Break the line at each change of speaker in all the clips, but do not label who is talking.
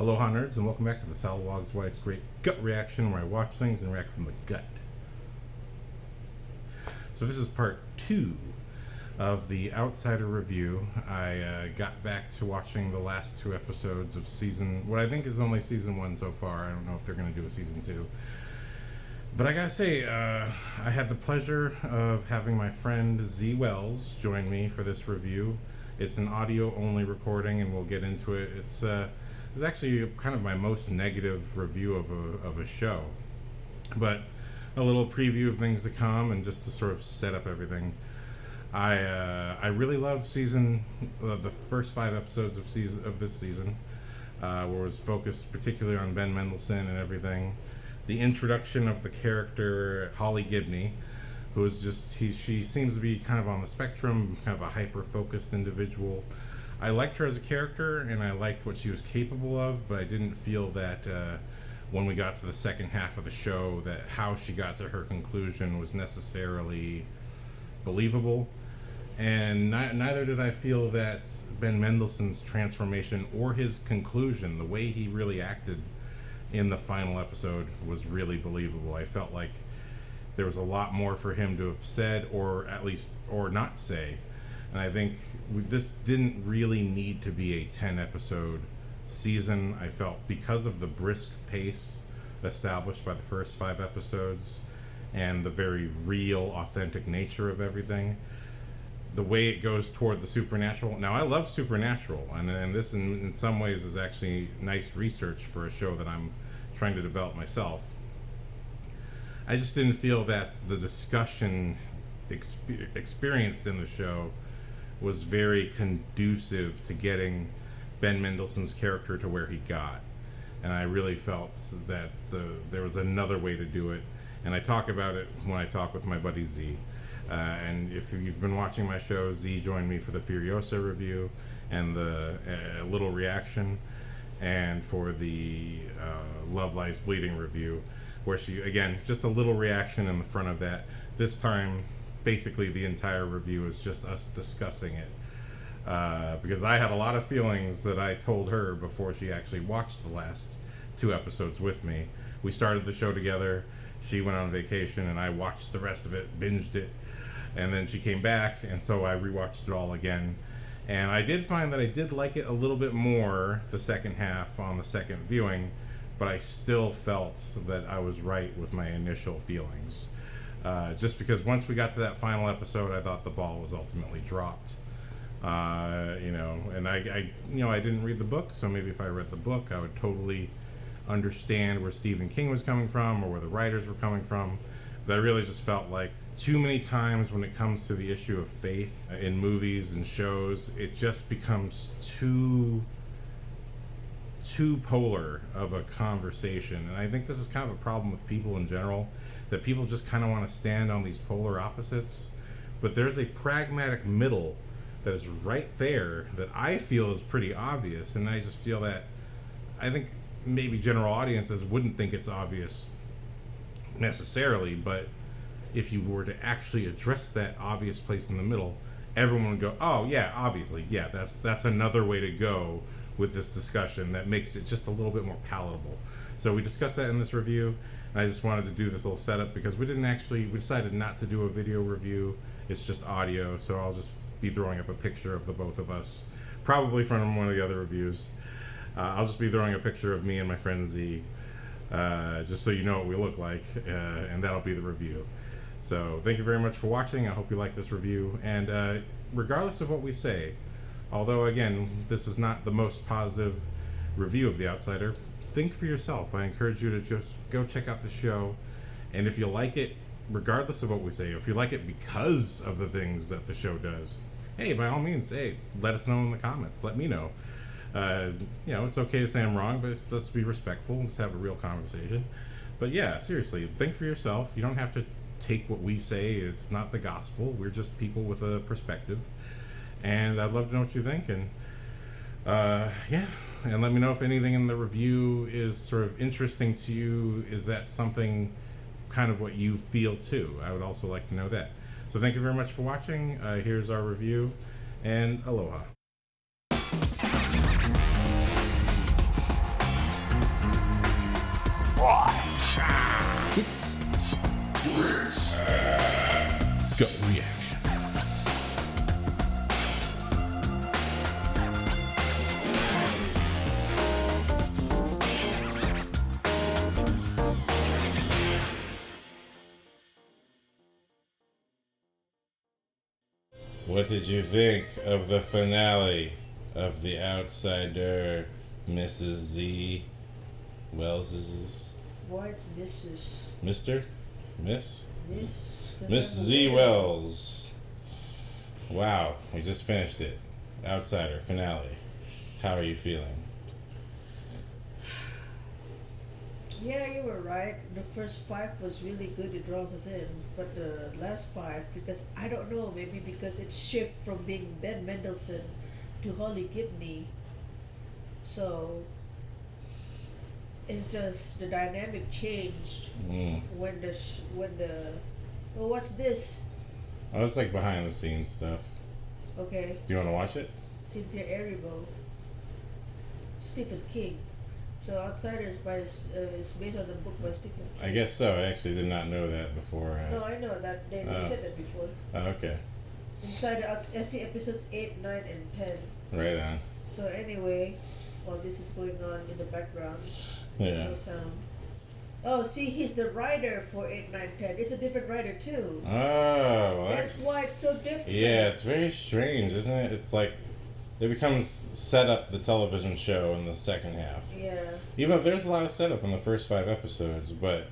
Aloha nerds, and welcome back to the Salawog's Why It's Great Gut Reaction, where I watch things and react from the gut. So this is part 2 of the Outsider review. I got back to watching the last 2 episodes of what I think is only season 1 so far. I don't know if they're going to do a season 2. But I gotta say, I had the pleasure of having my friend Z Wells join me for this review. It's an audio-only recording, and we'll get into it. It's actually kind of my most negative review of a show, but a little preview of things to come, and just to sort of set up everything. I really love the first 5 episodes of this season, where it was focused particularly on Ben Mendelsohn and everything. The introduction of the character Holly Gibney, who is she seems to be kind of on the spectrum, kind of a hyper-focused individual. I liked her as a character, and I liked what she was capable of, but I didn't feel that when we got to the second half of the show, that how she got to her conclusion was necessarily believable. And neither did I feel that Ben Mendelsohn's transformation or his conclusion, the way he really acted in the final episode, was really believable. I felt like there was a lot more for him to have said, or not say. And I think this didn't really need to be a 10-episode season. I felt because of the brisk pace established by the first 5 episodes and the very real, authentic nature of everything, the way it goes toward the supernatural. Now, I love supernatural, and this in some ways is actually nice research for a show that I'm trying to develop myself. I just didn't feel that the discussion experienced in the show was very conducive to getting Ben Mendelsohn's character to where he got. And I really felt that there was another way to do it. And I talk about it when I talk with my buddy Z. And if you've been watching my show, Z joined me for the Furiosa review and the little reaction, and for the Love Lies Bleeding review, where she, again, just a little reaction in the front of that. This time, basically the entire review is just us discussing it. Because I had a lot of feelings that I told her before she actually watched the last 2 episodes with me. We started the show together, she went on vacation, and I watched the rest of it, binged it, and then she came back, and so I rewatched it all again. And I did find that I did like it a little bit more the second half on the second viewing, but I still felt that I was right with my initial feelings. Just because once we got to that final episode, I thought the ball was ultimately dropped. And I didn't read the book, so maybe if I read the book, I would totally understand where Stephen King was coming from, or where the writers were coming from. But I really just felt like too many times when it comes to the issue of faith in movies and shows, it just becomes too polar of a conversation. And I think this is kind of a problem with people in general, that people just kind of want to stand on these polar opposites. But there's a pragmatic middle that is right there that I feel is pretty obvious, and I just feel that I think maybe general audiences wouldn't think it's obvious necessarily, but if you were to actually address that obvious place in the middle, everyone would go, oh yeah, obviously, yeah, that's another way to go with this discussion that makes it just a little bit more palatable. So we discussed that in this review, and I just wanted to do this little setup because we decided not to do a video review. It's just audio, so I'll just be throwing up a picture of the both of us, probably from one of the other reviews. I'll just be throwing a picture of me and my friend Z, just so you know what we look like, and that'll be the review. So thank you very much for watching. I hope you like this review, and regardless of what we say, although again this is not the most positive review of The Outsider, think for yourself. I encourage you to just go check out the show, and if you like it, regardless of what we say, if you like it because of the things that the show does, hey, by all means, hey, let us know in the comments. Let me know. It's okay to say I'm wrong, but let's be respectful and just have a real conversation. But yeah, seriously, think for yourself. You don't have to take what we say. It's not the gospel. We're just people with a perspective, and I'd love to know what you think. And and let me know if anything in the review is sort of interesting to you. Is that something kind of what you feel too? I would also like to know that. So thank you very much for watching. Here's our review, and aloha. What did you think of the finale of The Outsider, Mrs. Z. Wells's?
Why it's Mrs.
Mr.? Miss?
Miss.
Miss Z. Wells. Wow, we just finished it. Outsider, finale. How are you feeling?
Yeah, you were right. The first 5 was really good. It draws us in, but the last 5, because I don't know, maybe because it shift from being Ben Mendelsohn to Holly Gibney, so it's just the dynamic changed when oh, what's this?
Oh, it's like behind the scenes stuff.
Okay,
Do you want to watch it?
Cynthia Erivo, Stephen King. So Outsiders is based on the book by Stephen King.
I guess so. I actually did not know that before.
No, I know that they said that before.
Oh, okay.
Inside, I see episodes 8, 9, and 10.
Right on.
So anyway, while this is going on in the background,
Yeah.
no sound. Oh, see, he's the writer for 8, 9, 10. It's a different writer too.
Oh, well,
That's why it's so different.
yeah, it's very strange, isn't it? It's like it becomes set up the television show in the second half.
Yeah.
Even if there's a lot of setup in the first 5 episodes, but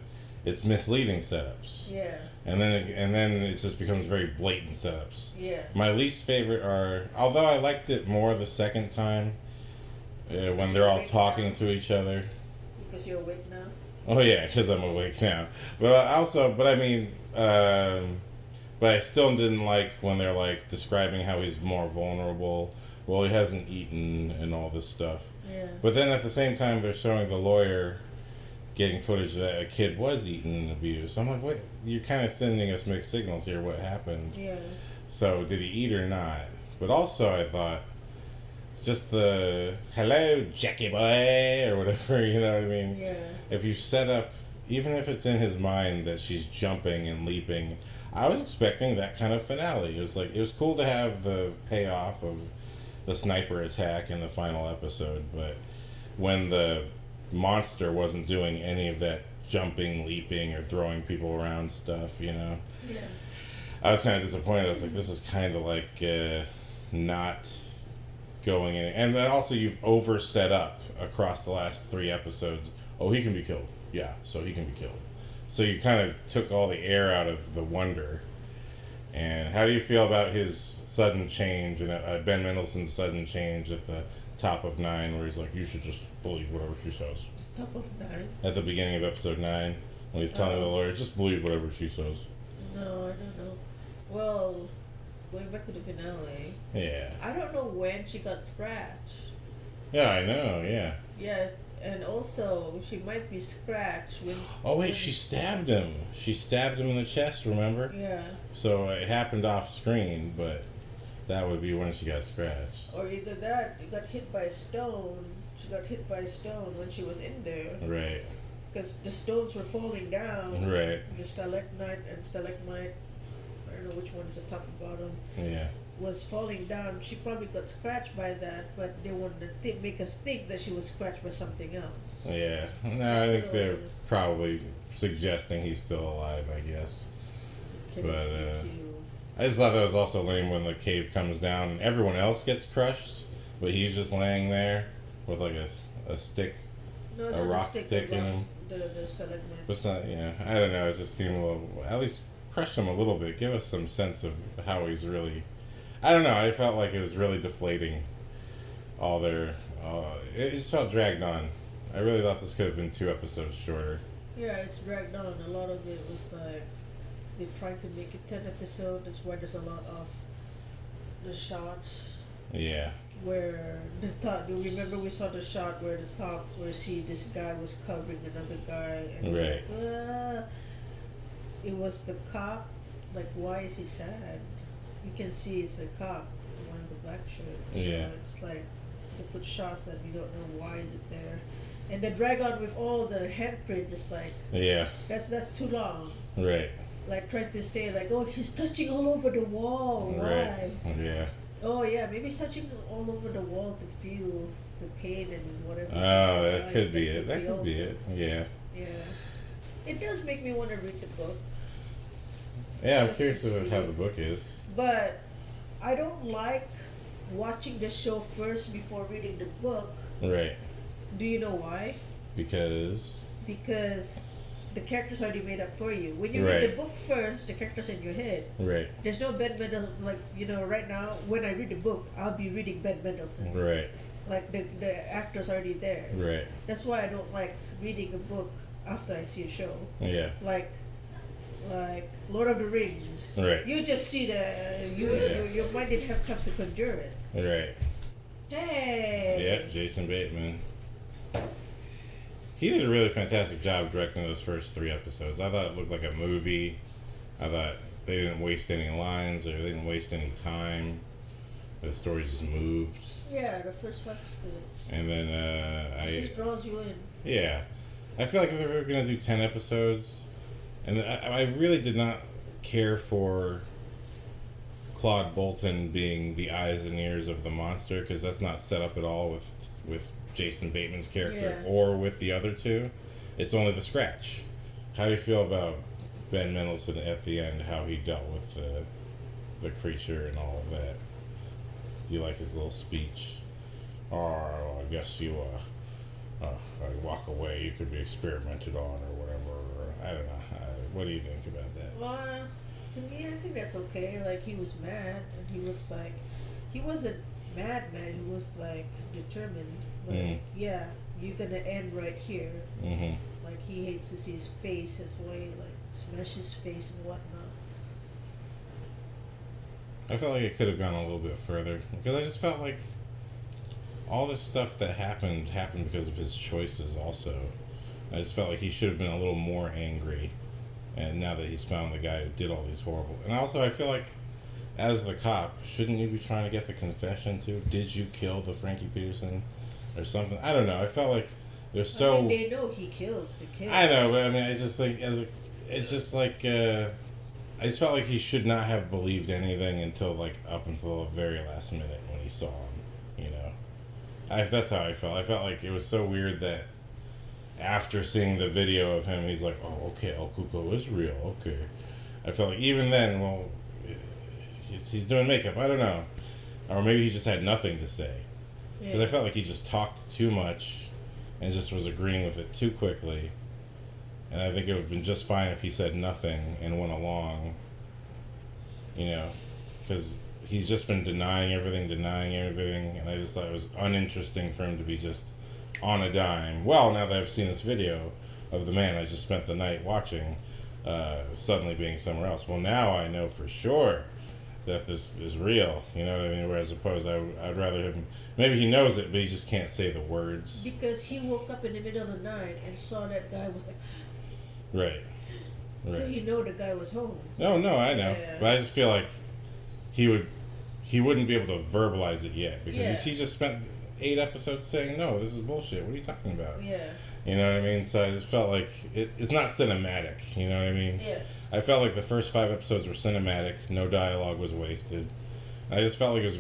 it's misleading setups.
Yeah.
And then it just becomes very blatant setups.
Yeah.
My least favorite are, although I liked it more the second time, when they're all talking to each other.
Because you're awake now.
Oh yeah, because I'm awake now. But I mean, but I still didn't like when they're like describing how he's more vulnerable. Well, he hasn't eaten and all this stuff.
Yeah.
But then at the same time, they're showing the lawyer getting footage that a kid was eaten and abused. So I'm like, wait, you're kind of sending us mixed signals here. What happened?
Yeah.
So did he eat or not? But also I thought, just the hello Jackie boy or whatever, you know what I mean?
Yeah.
If you set up, even if it's in his mind that she's jumping and leaping, I was expecting that kind of finale. It was cool to have the payoff of the sniper attack in the final episode, but when the monster wasn't doing any of that jumping, leaping, or throwing people around stuff, you know?
Yeah.
I was kind of disappointed. I was like, this is kind of like not going in. And then also you've over set up across the last 3 episodes. Oh, he can be killed. Yeah, so he can be killed. So you kind of took all the air out of the wonder. And how do you feel about his sudden change, and Ben Mendelsohn's sudden change at the top of 9, where he's like, you should just believe whatever she says?
Top of 9?
At the beginning of episode 9, when he's telling the lawyer, just believe whatever she says.
No, I don't know. Well, going back to the finale.
Yeah.
I don't know when she got scratched.
Yeah, I know, yeah.
Yeah, and also she might be scratched when.
Oh wait, she stabbed him. She stabbed him in the chest, remember?
Yeah.
So it happened off screen, but that would be when she got scratched.
Or either that, you got hit by a stone. She got hit by a stone when she was in there.
Right.
Because the stones were falling down.
Right.
The stalagmite and stalagmite, I don't know which one is the top and bottom.
Yeah.
Was falling down. She probably got scratched by that, but they wanted to make us think that she was scratched by something else.
Yeah. No, I think they're probably suggesting he's still alive, I guess. But I just thought that was also lame when the cave comes down and everyone else gets crushed, but he's just laying there with like a stick,
No,
a rock stick in him.
The stalagmite.
But it's not, yeah, I don't know, it just seemed a little, at least crush him a little bit, give us some sense of how he's really, I don't know, I felt like it was really deflating, all their, it just felt dragged on. I really thought this could have been 2 episodes shorter.
Yeah, it's dragged on. A lot of it was like, they tried to make it 10 episodes, that's why there's a lot of the shots.
Yeah.
Where the top, do you remember we saw the shot where the top, where this guy was covering another guy, and
right.
It was the cop. Like, why is he sad? You can see it's the cop, one of the black shirts.
Yeah.
So it's like they put shots that we don't know why is it there, and the drag on with all the handprint, just like that's too long.
Right.
Like trying to say like, oh, he's touching all over the wall. Why?
Right. Yeah.
Oh yeah, maybe touching all over the wall to feel the pain and whatever.
Oh, that could be it. That could be it. Yeah.
Yeah. It does make me want to read the book.
Yeah, I'm curious about how the book is.
But I don't like watching the show first before reading the book.
Right.
Do you know why?
Because.
Because the characters already made up for you. When you
Right.
read the book first, the characters in your head.
Right.
There's no Ben Mendelsohn. Like, right now, when I read the book, I'll be reading Ben Mendelsohn.
Right.
Like, the actor's already there.
Right.
That's why I don't like reading a book after I see a show.
Yeah.
Like Lord of the Rings.
Right.
You just see your mind didn't have time to conjure it.
Right.
Hey.
Yeah, Jason Bateman. He did a really fantastic job directing those first 3 episodes. I thought it looked like a movie. I thought they didn't waste any lines or they didn't waste any time. The story just moved.
Yeah, the first 5 is good.
And then
It just draws you in.
Yeah. I feel like if they were going to do 10 episodes, and I really did not care for Claude Bolton being the eyes and ears of the monster, because that's not set up at all with Jason Bateman's character or with the other two. It's only the scratch. How do you feel about Ben Mendelsohn at the end, how he dealt with the creature and all of that? Do you like his little speech? Oh, I guess you walk away, you could be experimented on or whatever. Or, I don't know. What do you think about that?
Well, to me, I think that's okay. Like, he was mad, and he was like, he wasn't mad, he was like determined. Like, yeah, you're gonna end right here.
Mm-hmm.
Like, he hates to see his face. That's why he like smash his face and whatnot.
I felt like it could have gone a little bit further, because I just felt like all this stuff that happened because of his choices also. I just felt like he should have been a little more angry, and now that he's found the guy who did all these horrible... And also, I feel like, as the cop, shouldn't you be trying to get the confession too? Did you kill the Frankie Peterson? Or something? I don't know. I felt like there's so...
I mean, they know he killed the kid.
I know, but I mean, I just think... It's just like... I just felt like he should not have believed anything until up until the very last minute when he saw him, you know? That's how I felt. I felt like it was so weird that after seeing the video of him, he's like, oh, okay, El Cuco is real, okay. I felt like even then, well, he's doing makeup, I don't know. Or maybe he just had nothing to say. Because I felt like he just talked too much and just was agreeing with it too quickly. And I think it would have been just fine if he said nothing and went along, you know, because he's just been denying everything, and I just thought it was uninteresting for him to be just on a dime. Well, now that I've seen this video of the man I just spent the night watching suddenly being somewhere else, well, now I know for sure that this is real, you know what I mean? Whereas opposed, I'd rather him, maybe he knows it, but he just can't say the words.
Because he woke up in the middle of the night and saw that guy was like...
Right.
So he know the guy was home.
No, I know. Yeah. But I just feel like he wouldn't be able to verbalize it yet, because he just spent 8 episodes saying, no, this is bullshit. What are you talking about?
Yeah.
You know what I mean? So I just felt like it's not cinematic. You know what I mean?
Yeah.
I felt like the first 5 episodes were cinematic. No dialogue was wasted. I just felt like it was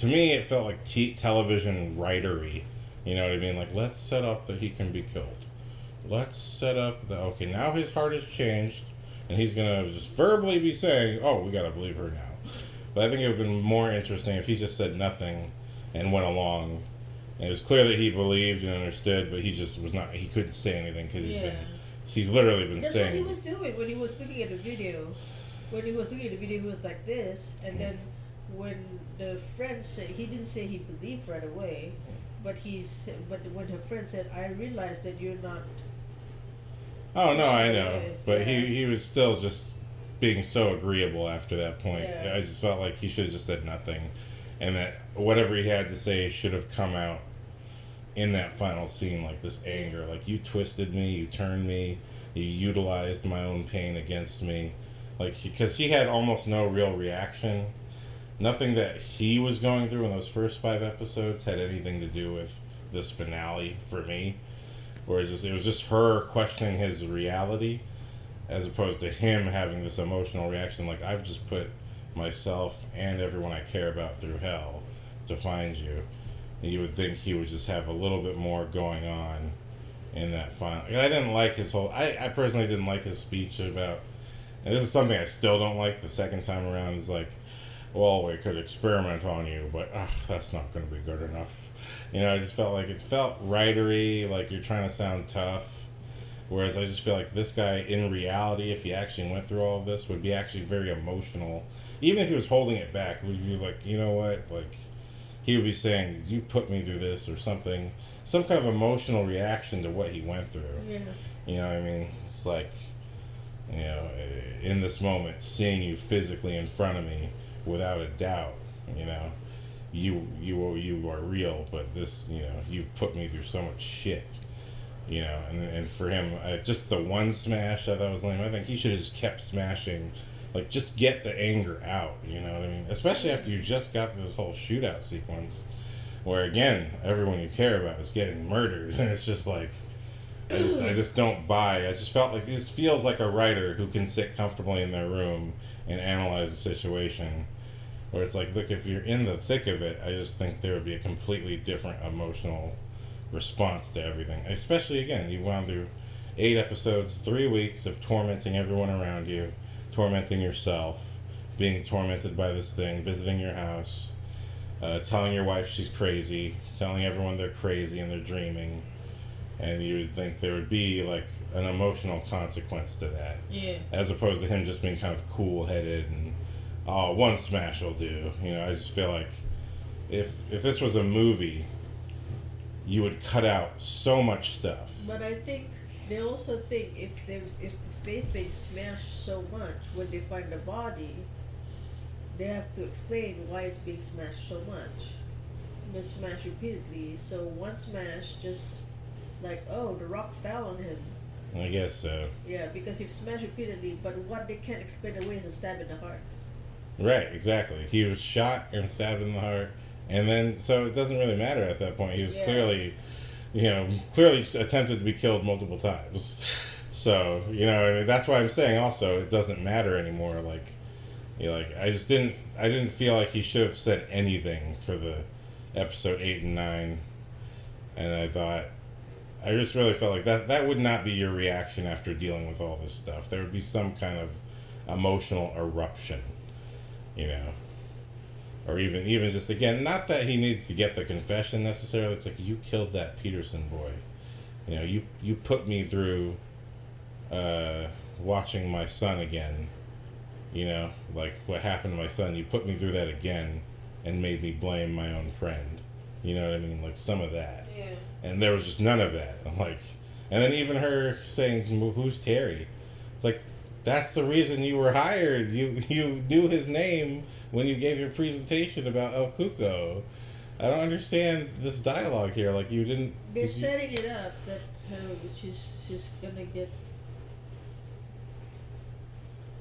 to me, it felt like television writery. You know what I mean? Like, let's set up that he can be killed. Let's set up okay, now his heart has changed, and he's going to just verbally be saying, oh, we got to believe her now. But I think it would have been more interesting if he just said nothing and went along. And it was clear that he believed and understood, but he just was not, he couldn't say anything because he's literally been
That's
saying.
That's what he was doing when he was looking at the video. When he was looking at the video, he was like this, and then when the friend said, he didn't say he believed right away, but when her friend said, I realized that you're not...
Oh, no, I know. But he was still just being so agreeable after that point.
Yeah.
I just felt like he should have just said nothing. And that whatever he had to say should have come out in that final scene, like this anger. Like, you twisted me, you turned me, you utilized my own pain against me. Like, because he had almost no real reaction. Nothing that he was going through in those first 5 episodes had anything to do with this finale for me. Whereas it was just her questioning his reality, as opposed to him having this emotional reaction, like, I've just put myself and everyone I care about through hell to find you. And you would think he would just have a little bit more going on in that final. I didn't like his whole... I personally didn't like his speech about... And this is something I still don't like the second time around, is like, well, we could experiment on you, but that's not going to be good enough. You know, I just felt like it felt writery, like you're trying to sound tough. Whereas I just feel like this guy, in reality, if he actually went through all of this, would be actually very emotional. Even if he was holding it back, would be like, you know what, like he would be saying, "You put me through this" or something, some kind of emotional reaction to what he went through.
Yeah.
You know what I mean? It's like, you know, in this moment, seeing you physically in front of me, without a doubt, you know, you are real. But this, you know, you've put me through so much shit. You know, and for him, just the one smash I thought was lame. I think he should have just kept smashing, like just get the anger out. You know what I mean? Especially after you just got this whole shootout sequence, where again everyone you care about is getting murdered, and it's just like, I just don't buy. I just felt like this feels like a writer who can sit comfortably in their room and analyze the situation. Where it's like, look, if you're in the thick of it, I just think there would be a completely different emotional response to everything. Especially, again, you've gone through 8 episodes, 3 weeks of tormenting everyone around you, tormenting yourself, being tormented by this thing, visiting your house, telling your wife she's crazy, telling everyone they're crazy and they're dreaming. And you would think there would be like an emotional consequence to that.
Yeah.
As opposed to him just being kind of cool headed and, oh, one smash will do. You know, I just feel like if this was a movie, you would cut out so much stuff.
But I think they also think if the face being smashed so much, when they find the body, they have to explain why it's being smashed so much. It was smashed repeatedly. So one smash just like, oh, the rock fell on him.
I guess so.
Yeah, because you've smashed repeatedly, but what they can't explain away is a stab in the heart.
Right, exactly. He was shot and stabbed in the heart, and then so it doesn't really matter at that point. He was clearly attempted to be killed multiple times. So, you know, I mean, that's why I'm saying also it doesn't matter anymore. Like, you know, like I didn't feel like he should have said anything for the episode 8 and 9, and I just really felt like that would not be your reaction after dealing with all this stuff. There would be some kind of emotional eruption, you know. Or even just, again, not that he needs to get the confession necessarily. It's like, you killed that Peterson boy. You know, you put me through watching my son again. You know, like what happened to my son. You put me through that again and made me blame my own friend. You know what I mean? Like some of that.
Yeah.
And there was just none of that. I'm like, and then even her saying, well, "Who's Terry?" It's like, that's the reason you were hired. You knew his name when you gave your presentation about El Cuco. I don't understand this dialogue here. Like, you didn't.
They're setting it up that she's gonna get.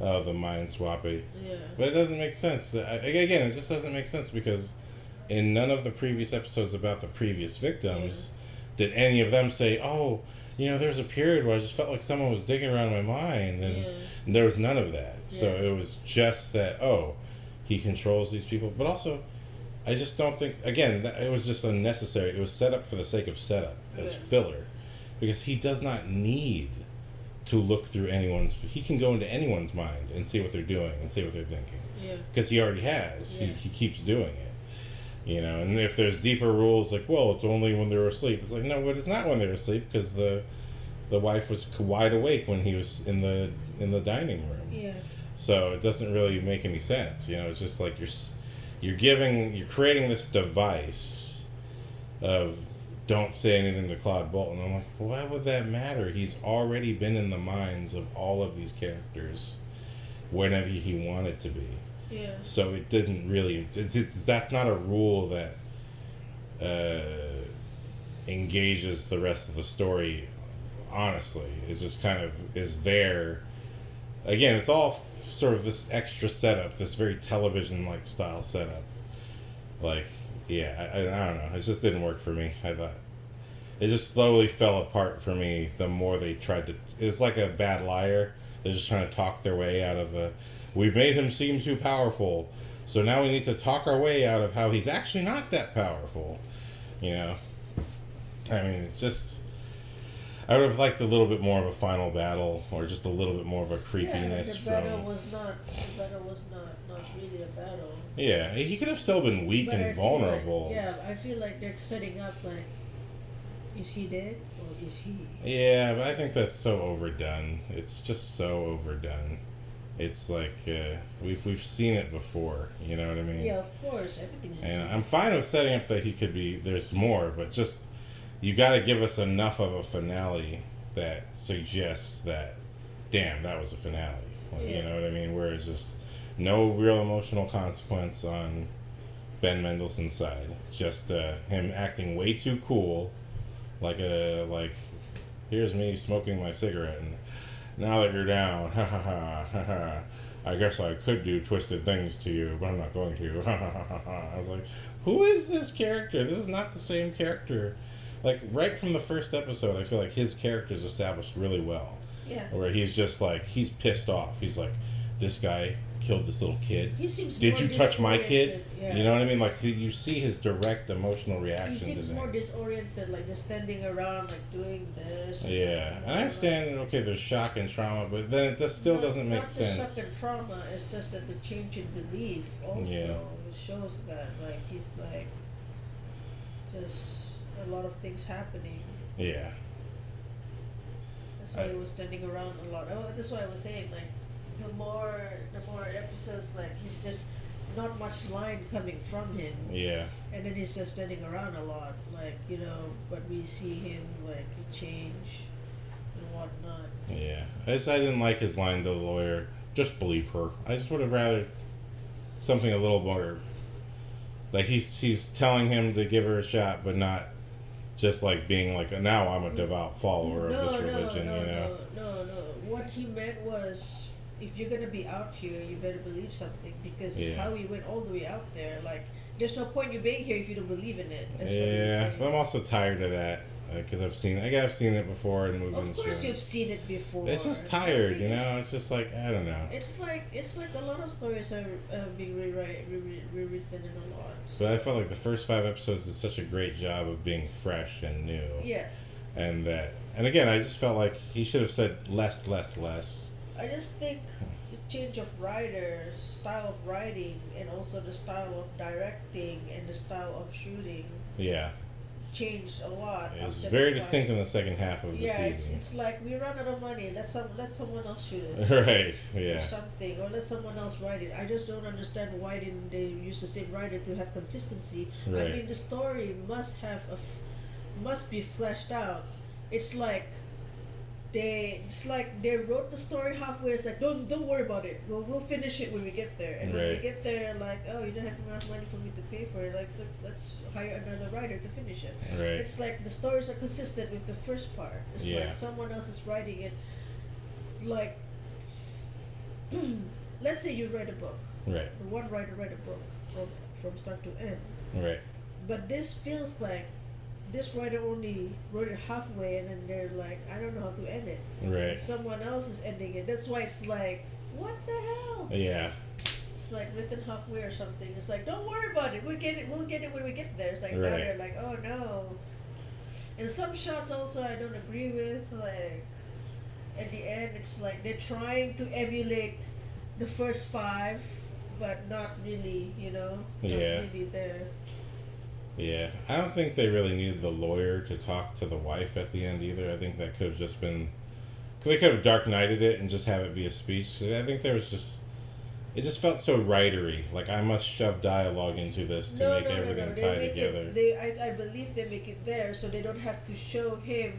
Oh, the mind swapping.
Yeah.
But it doesn't make sense. Again, it just doesn't make sense because in none of the previous episodes about the previous victims did any of them say, "Oh, you know, there was a period where I just felt like someone was digging around my mind," and there was none of that. So it was just that, oh, he controls these people. But also, I just don't think, again, it was just unnecessary. It was set up for the sake of setup as filler, because he does not need to look through he can go into anyone's mind and see what they're doing and see what they're thinking.
Yeah.
Because he already has. He keeps doing it. You know, and if there's deeper rules, like, well, it's only when they're asleep. It's like, no, but it's not when they're asleep, because the wife was wide awake when he was in the dining room.
Yeah.
So it doesn't really make any sense. You know, it's just like you're creating this device of don't say anything to Claude Bolton. I'm like, why would that matter? He's already been in the minds of all of these characters whenever he wanted to be.
Yeah.
So it didn't really. That's not a rule that engages the rest of the story. Honestly, it just kind of is there. Again, it's all sort of this extra setup, this very television-like style setup. Like, yeah, I don't know. It just didn't work for me. I thought it just slowly fell apart for me the more they tried to. It's like a bad liar. They're just trying to talk their way out of a. We've made him seem too powerful, so now we need to talk our way out of how he's actually not that powerful. You know, I mean, it's just. I would have liked a little bit more of a final battle, or just a little bit more of a creepiness
the battle was not really a battle.
Yeah, he could have still been weak and vulnerable.
I feel like they're setting up like, is he dead or is he?
Yeah, but I think that's so overdone. It's just so overdone. It's like we've seen it before. You know what I mean?
Yeah, of course, everything is.
And I'm fine with setting up that he could be. There's more, but just you got to give us enough of a finale that suggests that, damn, that was a finale. You know what I mean? Where it's just no real emotional consequence on Ben Mendelsohn's side. Just him acting way too cool, like here's me smoking my cigarette, and now that you're down, ha ha ha ha ha. I guess I could do twisted things to you, but I'm not going to. Ha ha ha ha. I was like, who is this character? This is not the same character. Like, right from the first episode, I feel like his character is established really well.
Yeah.
Where he's just like, he's pissed off. He's like, this guy killed this little kid.
He seems
Did you touch my kid?
Yeah.
You know what I mean? Like, you see his direct emotional reaction to that.
He seems more disoriented, like just standing around, like doing this.
Yeah. And I understand, okay, there's shock and trauma, but then it just still doesn't make sense.
Not the shock and trauma, it's just that the change in belief also shows that, like, he's like, just a lot of things happening.
Yeah.
That's why he was standing around a lot. Oh, that's why I was saying, like, the more episodes, like, he's just not much line coming from him.
Yeah.
And then he's just standing around a lot, like, you know, but we see him, like, change and whatnot.
Yeah. I didn't like his line to the lawyer, just believe her. I just would have rather something a little more, like, he's telling him to give her a shot, but not just like being like, now I'm a devout follower of this religion, you know?
No. What he meant was, if you're gonna be out here, you better believe something, because how he went all the way out there, like, there's no point you being here if you don't believe in it. That's
yeah, but I'm also tired of that, because I've seen it before in movies.
Of course, you've seen it before.
It's just tired, you know. It's just like, I don't know.
It's like a lot of stories are being rewritten in a lot.
So I felt like the first 5 episodes did such a great job of being fresh and new.
Yeah.
And again, I just felt like he should have said less.
I just think the change of writer, style of writing, and also the style of directing and the style of shooting.
Yeah.
Changed a lot.
It was very distinct in the second half of the season.
Yeah, it's like, we run out of money. Let someone else shoot it.
Right. Yeah.
Or something, or let someone else write it. I just don't understand why didn't they use the same writer to have consistency.
Right.
I mean, the story must be fleshed out. It's like they wrote the story halfway. It's like, don't worry about it. We'll finish it when we get there. And when we get there, like, oh, you don't have enough money for me to pay for it. Like, look, let's hire another writer to finish it.
Right.
It's like the stories are consistent with the first part. It's like someone else is writing it. Like, let's say you write a book.
Right.
One writer write a book from start to end.
Right.
But this feels like this writer only wrote it halfway, and then they're like, I don't know how to end it.
Right.
And someone else is ending it. That's why it's like, what the hell?
Yeah.
It's like written halfway or something. It's like, don't worry about it. We'll get it when we get there. It's like, now they're like, oh no. And some shots also I don't agree with. Like, at the end, it's like they're trying to emulate the first 5, but not really, you know? Not really there.
Yeah, I don't think they really needed the lawyer to talk to the wife at the end either. I think that could have just been, cause they could have Dark Knighted it and just have it be a speech. I think there was just, it just felt so writery. Like, I must shove dialogue into this to make everything tie together.
I believe they make it there so they don't have to show him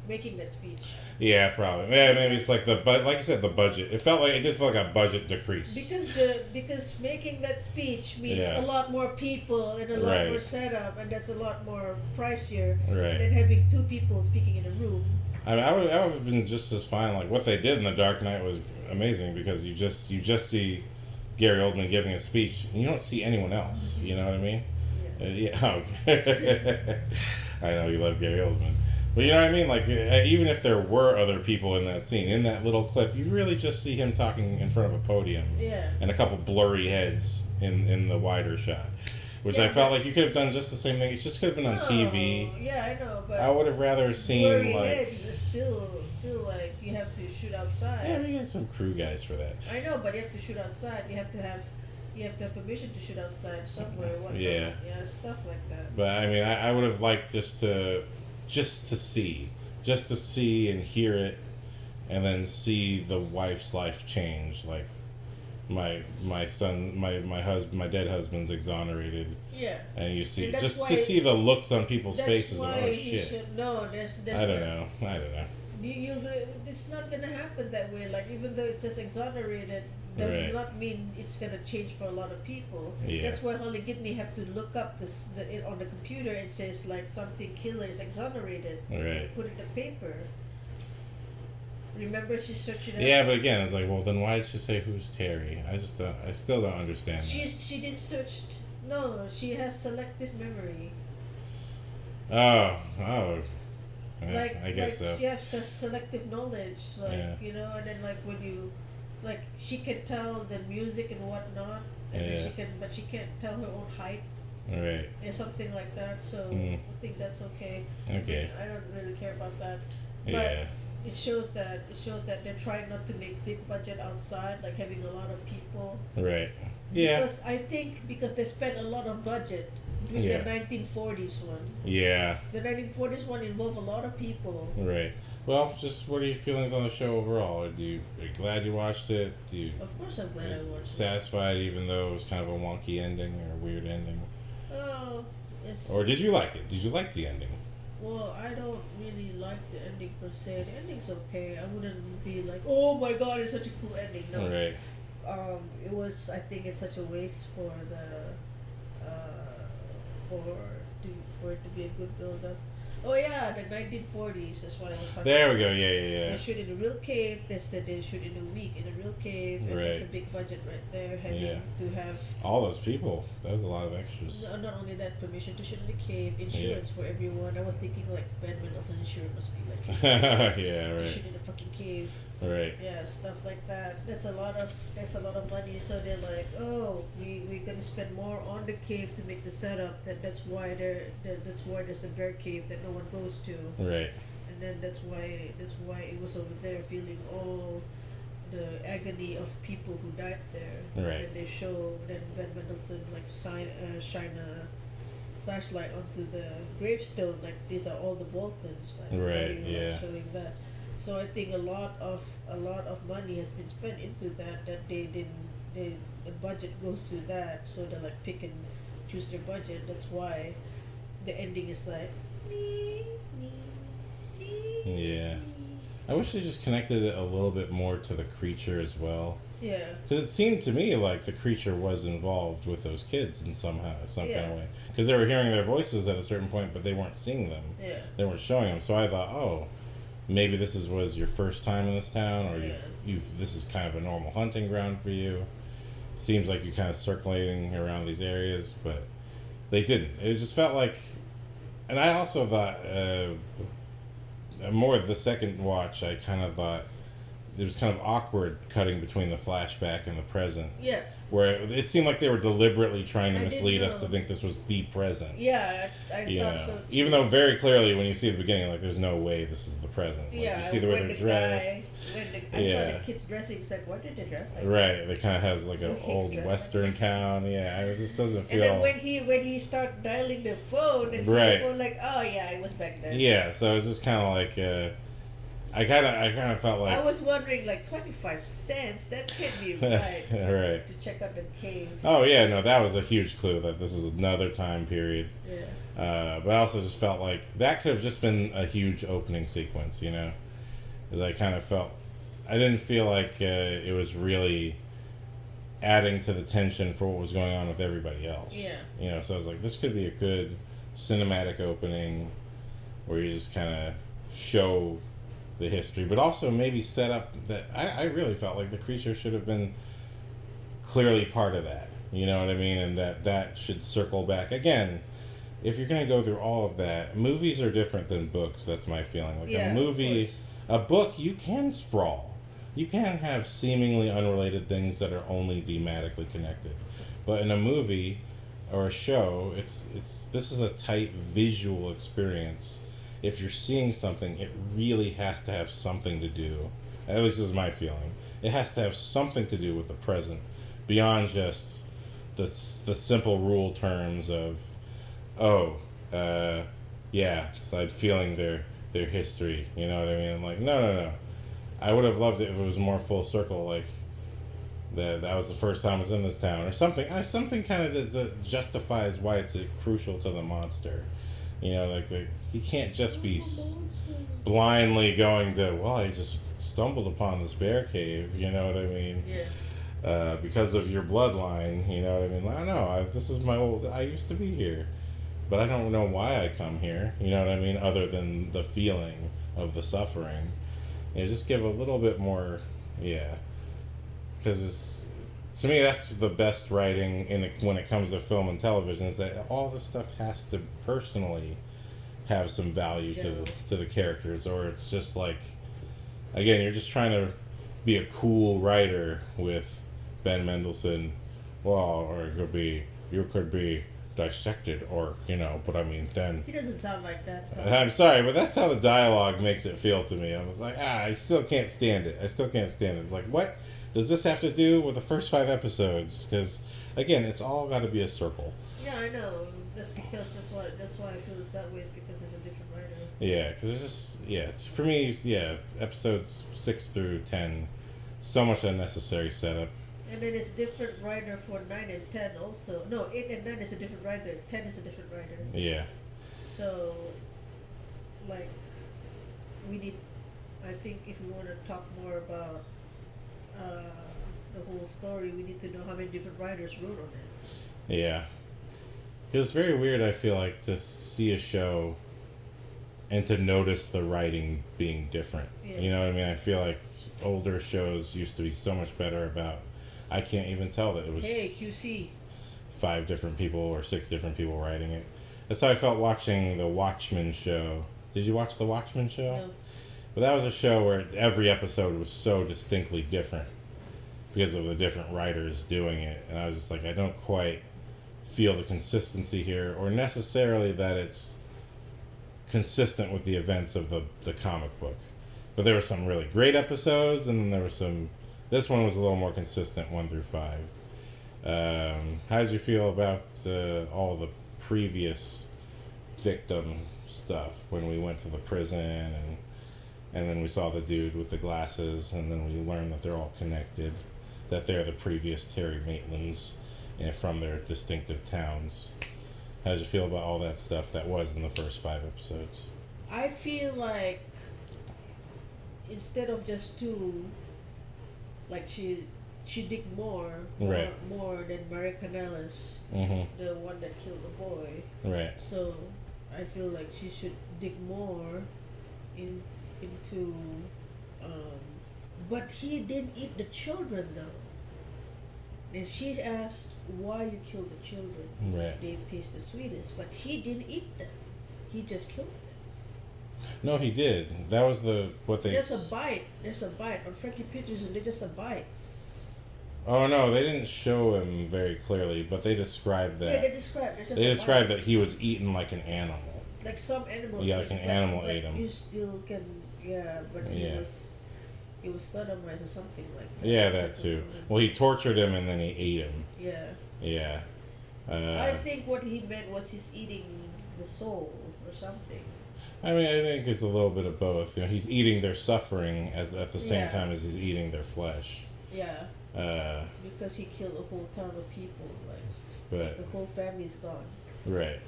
making that speech.
Yeah, probably. Yeah, maybe it's like like you said, the budget. It just felt like a budget decrease.
Because making that speech means a lot more people and a lot more setup, and that's a lot more pricier than having 2 people speaking in a room.
I mean, I would have been just as fine. Like, what they did in The Dark Knight was amazing, because you just see Gary Oldman giving a speech, and you don't see anyone else. You know what I mean? Yeah. I know you love Gary Oldman. But you know what I mean? Like, even if there were other people in that scene, in that little clip, you really just see him talking in front of a podium.
Yeah.
And a couple blurry heads in the wider shot. which
Yeah,
I felt
but-
like you could have done just the same thing. It just could have been on TV.
Yeah, I know, but
I would have rather seen
Blurry
like.
Edge is still like you have to shoot outside.
Yeah, we got some crew guys for that.
I know, but you have to shoot outside. You have to have permission to shoot outside somewhere. Whatnot.
Yeah.
Yeah, stuff like that.
But I mean, I would have liked just to see and hear it, and then see the wife's life change. Like my son, my dead husband's exonerated,
Yeah.
and you see
And that's
just
why-
to see the looks on people's
That's
faces.
why
Oh
he
shit!
should. No, there's
I don't know.
It's not gonna happen that way. Like even though it says exonerated, does
Right.
not mean it's gonna change for a lot of people.
Yeah.
That's why Holly Gibney have to look up it on the computer. It says like something killer is exonerated.
Right.
Put it in the paper. Remember, she's searching.
Yeah, but again, it's like, well, then why did she say who's Terry? I still don't understand that.
She did search. No, she has selective memory.
Oh. Yeah,
Like
I guess
like
so.
she has selective knowledge. Like
Yeah.
and then like when you, like she can tell the music and whatnot, and then
Yeah.
but she can't tell her own height
Right.
or something like that. So
Mm.
I think that's okay.
Okay.
I don't really care about that. But
Yeah.
it shows that they're trying not to make big budget outside, like having a lot of people.
Right. Yeah.
Because I think because they spent a lot of budget with
Yeah.
the 1940s one.
Yeah.
The 1940s one involved a lot of people.
Right. Well, just what are your feelings on the show overall? Are you glad you watched it? Do you
Of course, I'm glad I watched it.
satisfied even though it was kind of a wonky ending or a weird ending?
Oh, it's.
Or did you like it? Did you like the ending?
Well, I don't really like the ending per se. The ending's okay. I wouldn't be like, oh my god, it's such a cool ending. No.
Right.
It was. I think it's such a waste for for it to be a good build up. Oh yeah, the 1940s. That's what I was talking
There
about.
we go. Yeah.
They shoot in a real cave. They said they shoot in a week in a real cave, and that's a
Right.
big budget right there. Having
Yeah.
to have
All those people. That was a lot of extras.
not only that, permission to shoot in the cave, insurance for everyone. I was thinking like Ben Mendelsohn insurance must be like
Yeah.
to
Right.
shoot in a fucking cave.
Right.
Yeah, stuff like that. That's a lot of money. So they're like, oh, we're gonna spend more on the cave to make the setup. That's why there's the bear cave that no one goes to.
Right.
And then that's why it was over there feeling all the agony of people who died there.
Right.
And they show then Ben Mendelsohn like shine a flashlight onto the gravestone, like these are all the Boltons. Like,
Right,
like,
yeah.
showing that. So I think a lot of money has been spent into that the budget goes to that. So they like pick and choose their budget. That's why the ending is like.
Yeah. I wish they just connected it a little bit more to the creature as well.
Yeah.
Because it seemed to me like the creature was involved with those kids in some kind of
Yeah.
way. Because they were hearing their voices at a certain point, but they weren't seeing them.
Yeah.
They weren't showing them. So I thought, oh, maybe this was your first time in this town, or
Yeah.
this is kind of a normal hunting ground for you. Seems like you're kind of circulating around these areas, but they didn't. It just felt like, and I also thought, more the second watch, I kind of thought it was kind of awkward cutting between the flashback and the present,
Yeah.
where it seemed like they were deliberately trying to
I didn't
mislead us
know.
to think this was the present.
Yeah, I
You
thought
know,
so too.
even though very clearly when you see the beginning, like there's no way this is the present. Like,
Yeah,
you see the way
when
they're
the
dressed.
guy, I
Yeah.
saw the kids dressing, it's like, why did they dress like that?
Right, they kind of has like an
Who hates
old
dress
western
like that?
town. Yeah, it just doesn't
And
feel.
then when he start dialing the phone, and
Right.
the phone like, oh yeah, it was back then.
Yeah, so it's just kind of like I kind of felt like
I was wondering, like 25 cents. That can't be right.
right.
To check out the cave.
Oh yeah, no, that was a huge clue that this is another time period.
Yeah.
But I also just felt like that could have just been a huge opening sequence, you know? 'Cause I kind of felt, I didn't feel like it was really adding to the tension for what was going on with everybody else.
Yeah.
You know, so I was like, this could be a good cinematic opening where you just kind of show the history, but also maybe set up that I really felt like the creature should have been clearly part of that. You know what I mean? And that should circle back again. If you're going to go through all of that, movies are different than books. That's my feeling. Like
Yeah,
a
of
movie,
course.
a book, you can sprawl. You can have seemingly unrelated things that are only thematically connected. But in a movie, or a show, this is a tight visual experience. If you're seeing something, it really has to have something to do. At least this is my feeling. It has to have something to do with the present, beyond just the simple rule terms of, oh, yeah, so I'm feeling their history. You know what I mean? I'm like, no. I would have loved it if it was more full circle, like that was the first time I was in this town, or something. Something kind of that justifies why it's crucial to the monster. You know, like you can't just be blindly going to, well, I just stumbled upon this bear cave. You know what I mean?
Yeah.
Because of your bloodline. You know what I mean? Like, I know this is I used to be here, but I don't know why I come here. You know what I mean? Other than the feeling of the suffering. You know, just give a little bit more, yeah. Because to me, that's the best writing when it comes to film and television, is that all this stuff has to personally have some value to the characters, or it's just like, again, you're just trying to be a cool writer with Ben Mendelsohn. Well, or you could be dissected, or but I mean, then
He doesn't sound like that. So.
I'm sorry, but that's how the dialogue makes it feel to me. I was like, I still can't stand it. It's like, what does this have to do with the first 5 episodes? Because again, it's all got to be a circle.
Yeah, I know. That's why I feel it's that way, because it's a different writer.
Yeah, because it's just for me, episodes 6 through 10, so much unnecessary setup.
And then it's different writer for 9 and 10 also. No, 8 and 9 is a different writer. 10 is a different writer.
Yeah.
So, like, I think if we want to talk more about the whole story, we need to know how many different writers wrote on it.
Yeah. It's very weird, I feel like, to see a show and to notice the writing being different.
Yeah.
You know what I mean? I feel like older shows used to be so much better about, I can't even tell that it was
Hey, QC.
5 different people or 6 different people writing it. That's how I felt watching the Watchmen show. Did you watch the Watchmen show?
No.
But that was a show where every episode was so distinctly different because of the different writers doing it. And I was just like, I don't quite feel the consistency here, or necessarily that it's consistent with the events of the comic book. But there were some really great episodes, and then there were some... This one was a little more consistent, 1 through 5. How did you feel about all the previous victim stuff when we went to the prison, and then we saw the dude with the glasses, and then we learned that they're all connected, that they're the previous Terry Maitlands from their distinctive towns? How did you feel about all that stuff that was in the first 5 episodes?
I feel like instead of just 2, like she did more than Maria Canellis, the one that killed the boy.
Right.
So I feel like she should dig more into. But he didn't eat the children though. And she asked why you killed the children, because they taste the sweetest. But he didn't eat them. He just killed them.
No, he did. That was what they...
There's a bite. On Frankie Peterson, there's just a bite.
Oh, no, they didn't show him very clearly, but they described that.
Yeah, they described.
They described that he was eaten like an animal.
Like some animal.
Yeah, like an animal
but
ate him.
You still can, but he was sodomized or something like that.
Yeah, that too. Well, he tortured him and then he ate him.
Yeah.
Yeah.
I think what he meant was he's eating the soul or something.
I mean, I think it's a little bit of both. He's eating their suffering at the same time as he's eating their flesh.
Yeah. Because he killed a whole town of people, like the whole family's gone.
Right.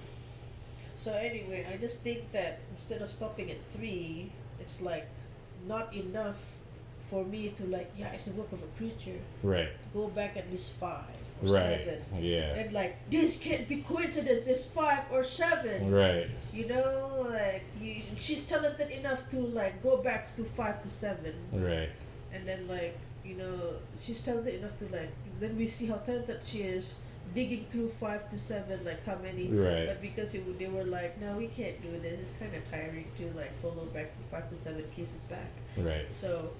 So anyway, I just think that instead of stopping at 3, it's like not enough for me to it's a work of a creature. Right. Go back at least 5 or 7.
Yeah.
And this can't be coincidence. There's 5 or 7.
Right.
She's talented enough to go back to 5 to 7.
Right.
And then she's talented enough to then we see how talented she is digging through 5 to 7, how many.
Right.
But because they were no, we can't do this. It's kind of tiring to follow back to 5 to 7 cases back.
Right.
So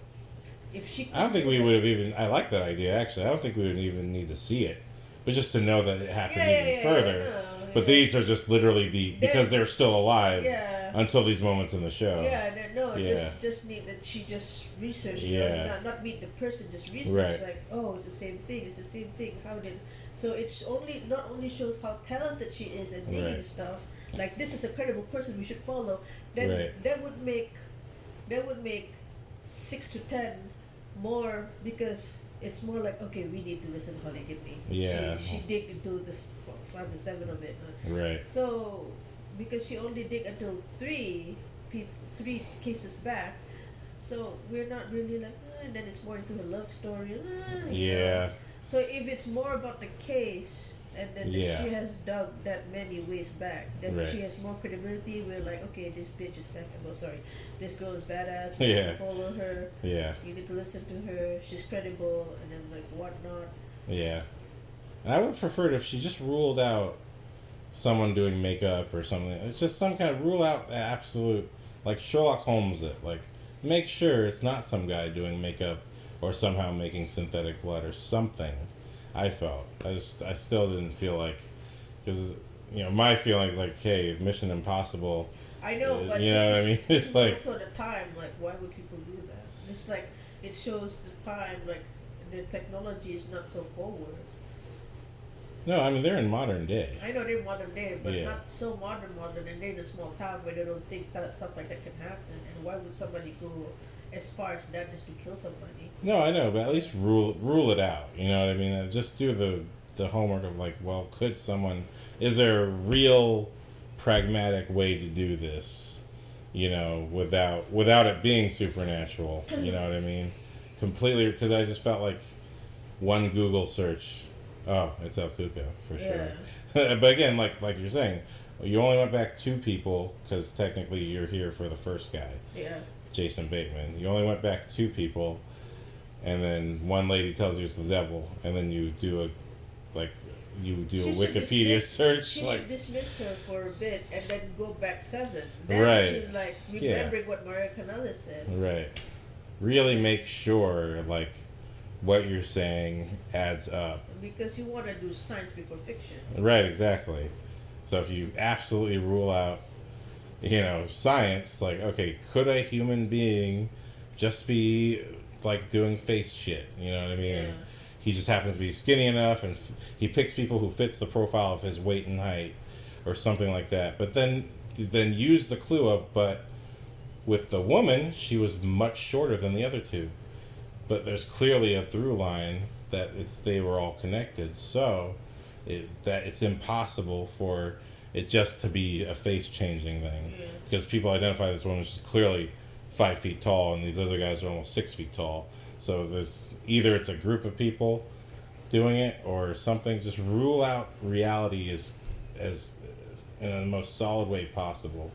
if she,
I don't think we would have even. I like that idea actually. I don't think we would even need to see it. but just to know that it happened
Yeah,
even
yeah,
further.
no,
But
yeah.
these are just literally because they're still alive
Yeah.
until these moments in the show.
Yeah, no,
Yeah.
just need that she just researched,
Yeah.
not meet the person, just research
Right.
like, oh, it's the same thing, it's the same thing. How did so it's only not only shows how talented she is and digging
Right.
stuff. Like this is a credible person we should follow. Then
Right.
that would make 6 to 10 more because it's more like okay, we need to listen to Holly Gibney.
Yeah.
She digged into this 5 to 7 of it.
Right.
So, because she only dig until three cases back, so we're not really like, and then it's more into her love story.
Yeah.
So if it's more about the case, and then
Yeah.
she has dug that many ways back, then
Right.
she has more credibility. We're like, okay, this bitch is back. Oh, sorry, this girl is badass. We need
Yeah.
to follow her.
Yeah.
You need to listen to her. She's credible, and then like whatnot.
Yeah. I would have preferred if she just ruled out someone doing makeup or something. It's just some kind of rule out the absolute, like Sherlock Holmes it. Like, make sure it's not some guy doing makeup or somehow making synthetic blood or something. I felt. I still didn't feel like, because, my feeling is like, hey, Mission Impossible.
I know, but
you know what I mean?
this
It's
is
like,
also the time. Like, why would people do that? It's like it shows the time. Like, the technology is not so forward.
no, I mean, they're in modern day.
I know they're modern day, but
Yeah.
not so modern, and they're in a small town where they don't think that stuff like that can happen. And why would somebody go as far as that just to kill somebody?
No, I know, but at least rule it out. You know what I mean? Just do the homework of like, well, is there a real pragmatic way to do this? Without it being supernatural. You know what I mean? Completely, because I just felt like one Google search. Oh, it's El Cuco for sure. But again, like you're saying, you only went back 2 people because technically you're here for the first guy,
Yeah.
Jason Bateman. You only went back 2 people, and then one lady tells you it's the devil, and then you do a Wikipedia search.
She
Like,
should dismiss her for a bit and then go back 7. Then
Right.
she's like remembering what Maria Canales said.
right. Really make sure like what you're saying adds up.
Because you want to do science before fiction.
Right, exactly. So if you absolutely rule out, science, like, okay, could a human being just be like doing face shit? You know what I mean?
Yeah.
And he just happens to be skinny enough, and he picks people who fits the profile of his weight and height, or something like that. But then use the clue of, but with the woman, she was much shorter than the other 2. But there's clearly a through line that they were all connected. So that it's impossible for it just to be a face changing thing,
Yeah.
because people identify this woman as clearly 5 feet tall, and these other guys are almost 6 feet tall. So there's either it's a group of people doing it or something. Just rule out reality as in the most solid way possible.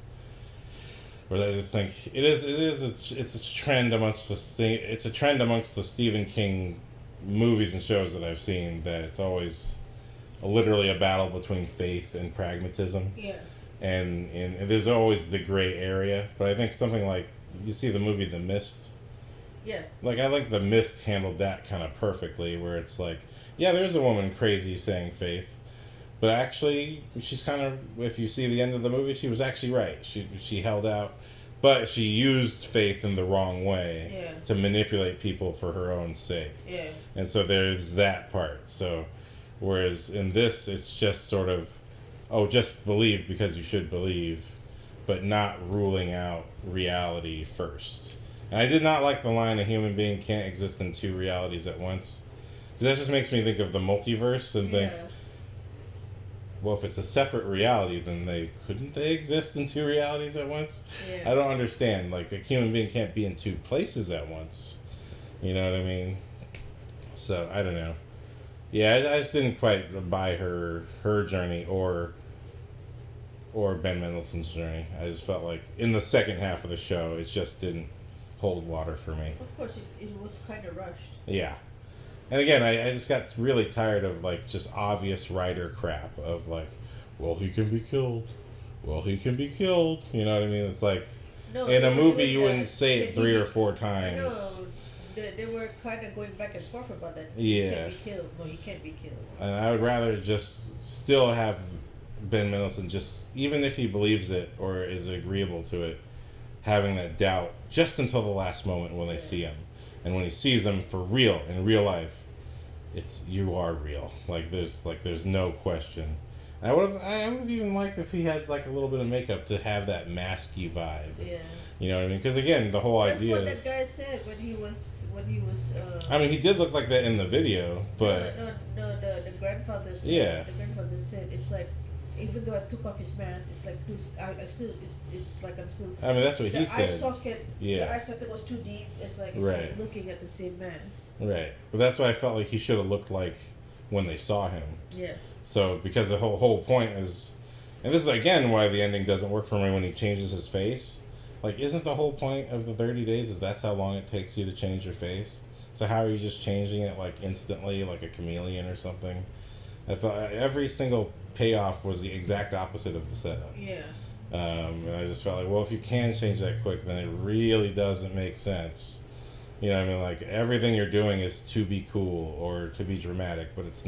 Or I just think it's a trend amongst it's a trend amongst the Stephen King movies and shows that I've seen, that it's always literally a battle between faith and pragmatism.
Yeah.
And there's always the gray area. But I think something like, you see the movie The Mist.
Yeah.
Like, I think The Mist handled that kind of perfectly, where it's like, yeah, there's a woman crazy saying faith, but actually, she's kind of, if you see the end of the movie, she was actually right. She held out, but she used faith in the wrong way.
Yeah.
To manipulate people for her own sake.
Yeah.
And so there's that part. So, whereas in this, it's just sort of, oh, just believe because you should believe, but not ruling out reality first. And I did not like the line, a human being can't exist in 2 realities at once. Because that just makes me think of the multiverse and think, well, if it's a separate reality, then couldn't they exist in 2 realities at once?
Yeah.
I don't understand. Like, a human being can't be in 2 places at once. You know what I mean? So, I don't know. Yeah, I just didn't quite buy her journey or Ben Mendelsohn's journey. I just felt like in the second half of the show, it just didn't hold water for me.
Of course, it was kind of rushed.
Yeah. And again, I just got really tired of like just obvious writer crap of like, well, he can be killed. Well, he can be killed. You know what I mean? It's like,
No,
in a
they were
movie
doing
you
that.
wouldn't say it
They
3 or
did-
4
I
times.
know. they were kind of going back and forth about that.
Yeah.
He can't be killed. No, he can't be killed.
And I would rather just still have Ben Mendelsohn, just even if he believes it or is agreeable to it, having that doubt just until the last moment when they see him. And when he sees him for real, in real life, it's, you are real. There's no question. I would have even liked if he had like a little bit of makeup to have that masky vibe.
Yeah.
You know what I mean? Because again, the whole
That's
idea
what
is.
that guy said when he was.
I mean, he did look like that in the video, but.
No. The grandfather said.
Yeah.
The grandfather said it's like, even though I took off his mask, it's like I still it's like I'm still.
I mean, that's what he said.
The eye socket was too deep. It's like looking at the same mask.
Right, but that's what I felt like he should have looked like when they saw him.
Yeah.
So because the whole point is, and this is again why the ending doesn't work for me when he changes his face. Like, isn't the whole point of the 30 days is that's how long it takes you to change your face? So how are you just changing it like instantly, like a chameleon or something? I felt every single payoff was the exact opposite of the setup.
Yeah.
And I just felt like, well, if you can change that quick, then it really doesn't make sense. You know what I mean? Like, everything you're doing is to be cool or to be dramatic, but it's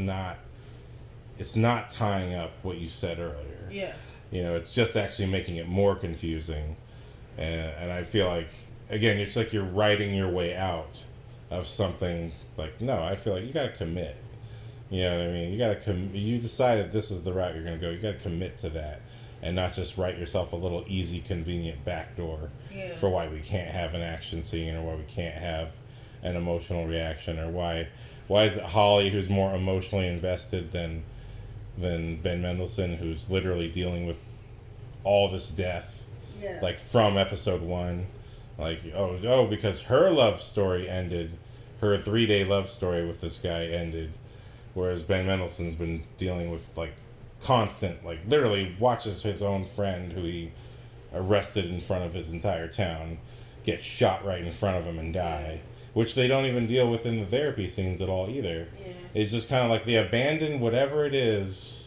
not tying up what you said earlier.
Yeah.
You know, it's just actually making it more confusing. And I feel like, again, it's like you're writing your way out of something. Like, no, I feel like you got to commit. You know what I mean? You got to you decided this is the route you're going to go. You got to commit to that and not just write yourself a little easy, convenient backdoor for why we can't have an action scene or why we can't have an emotional reaction or why is it Holly who's more emotionally invested than Ben Mendelsohn, who's literally dealing with all this death.
Yeah.
Like from episode 1, like because her love story ended, her 3-day love story with this guy ended, whereas Ben Mendelsohn's been dealing with like constant, like literally watches his own friend who he arrested in front of his entire town get shot right in front of him and die, which they don't even deal with in the therapy scenes at all either.
Yeah.
It's just kind of like they abandon whatever it is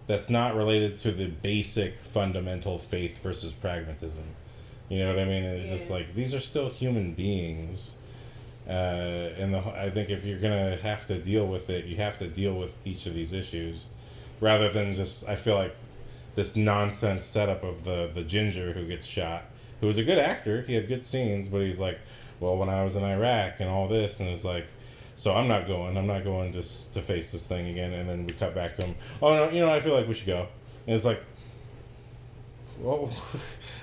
that's not related to the basic fundamental faith versus pragmatism. You know what I mean? It's just like, these are still human beings. And I think if you're going to have to deal with it, you have to deal with each of these issues. Rather than just, I feel like, this nonsense setup of the ginger who gets shot, who was a good actor, he had good scenes, but he's like, well, when I was in Iraq and all this, and it's like, so I'm not going just to face this thing again. And then we cut back to him. Oh no, I feel like we should go. And it's like, well,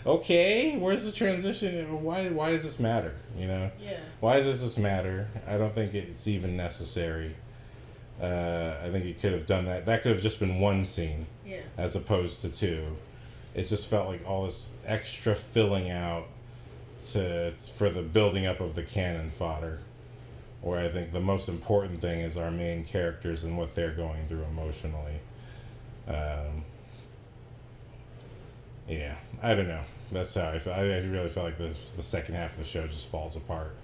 okay, where's the transition? Why does this matter? You know?
Yeah.
Why does this matter? I don't think it's even necessary. I think he could have done that. That could have just been one scene, as opposed to 2. It just felt like all this extra filling out for the building up of the cannon fodder. Where I think the most important thing is our main characters and what they're going through emotionally. Yeah, I don't know. That's how I feel. I really feel like the second half of the show just falls apart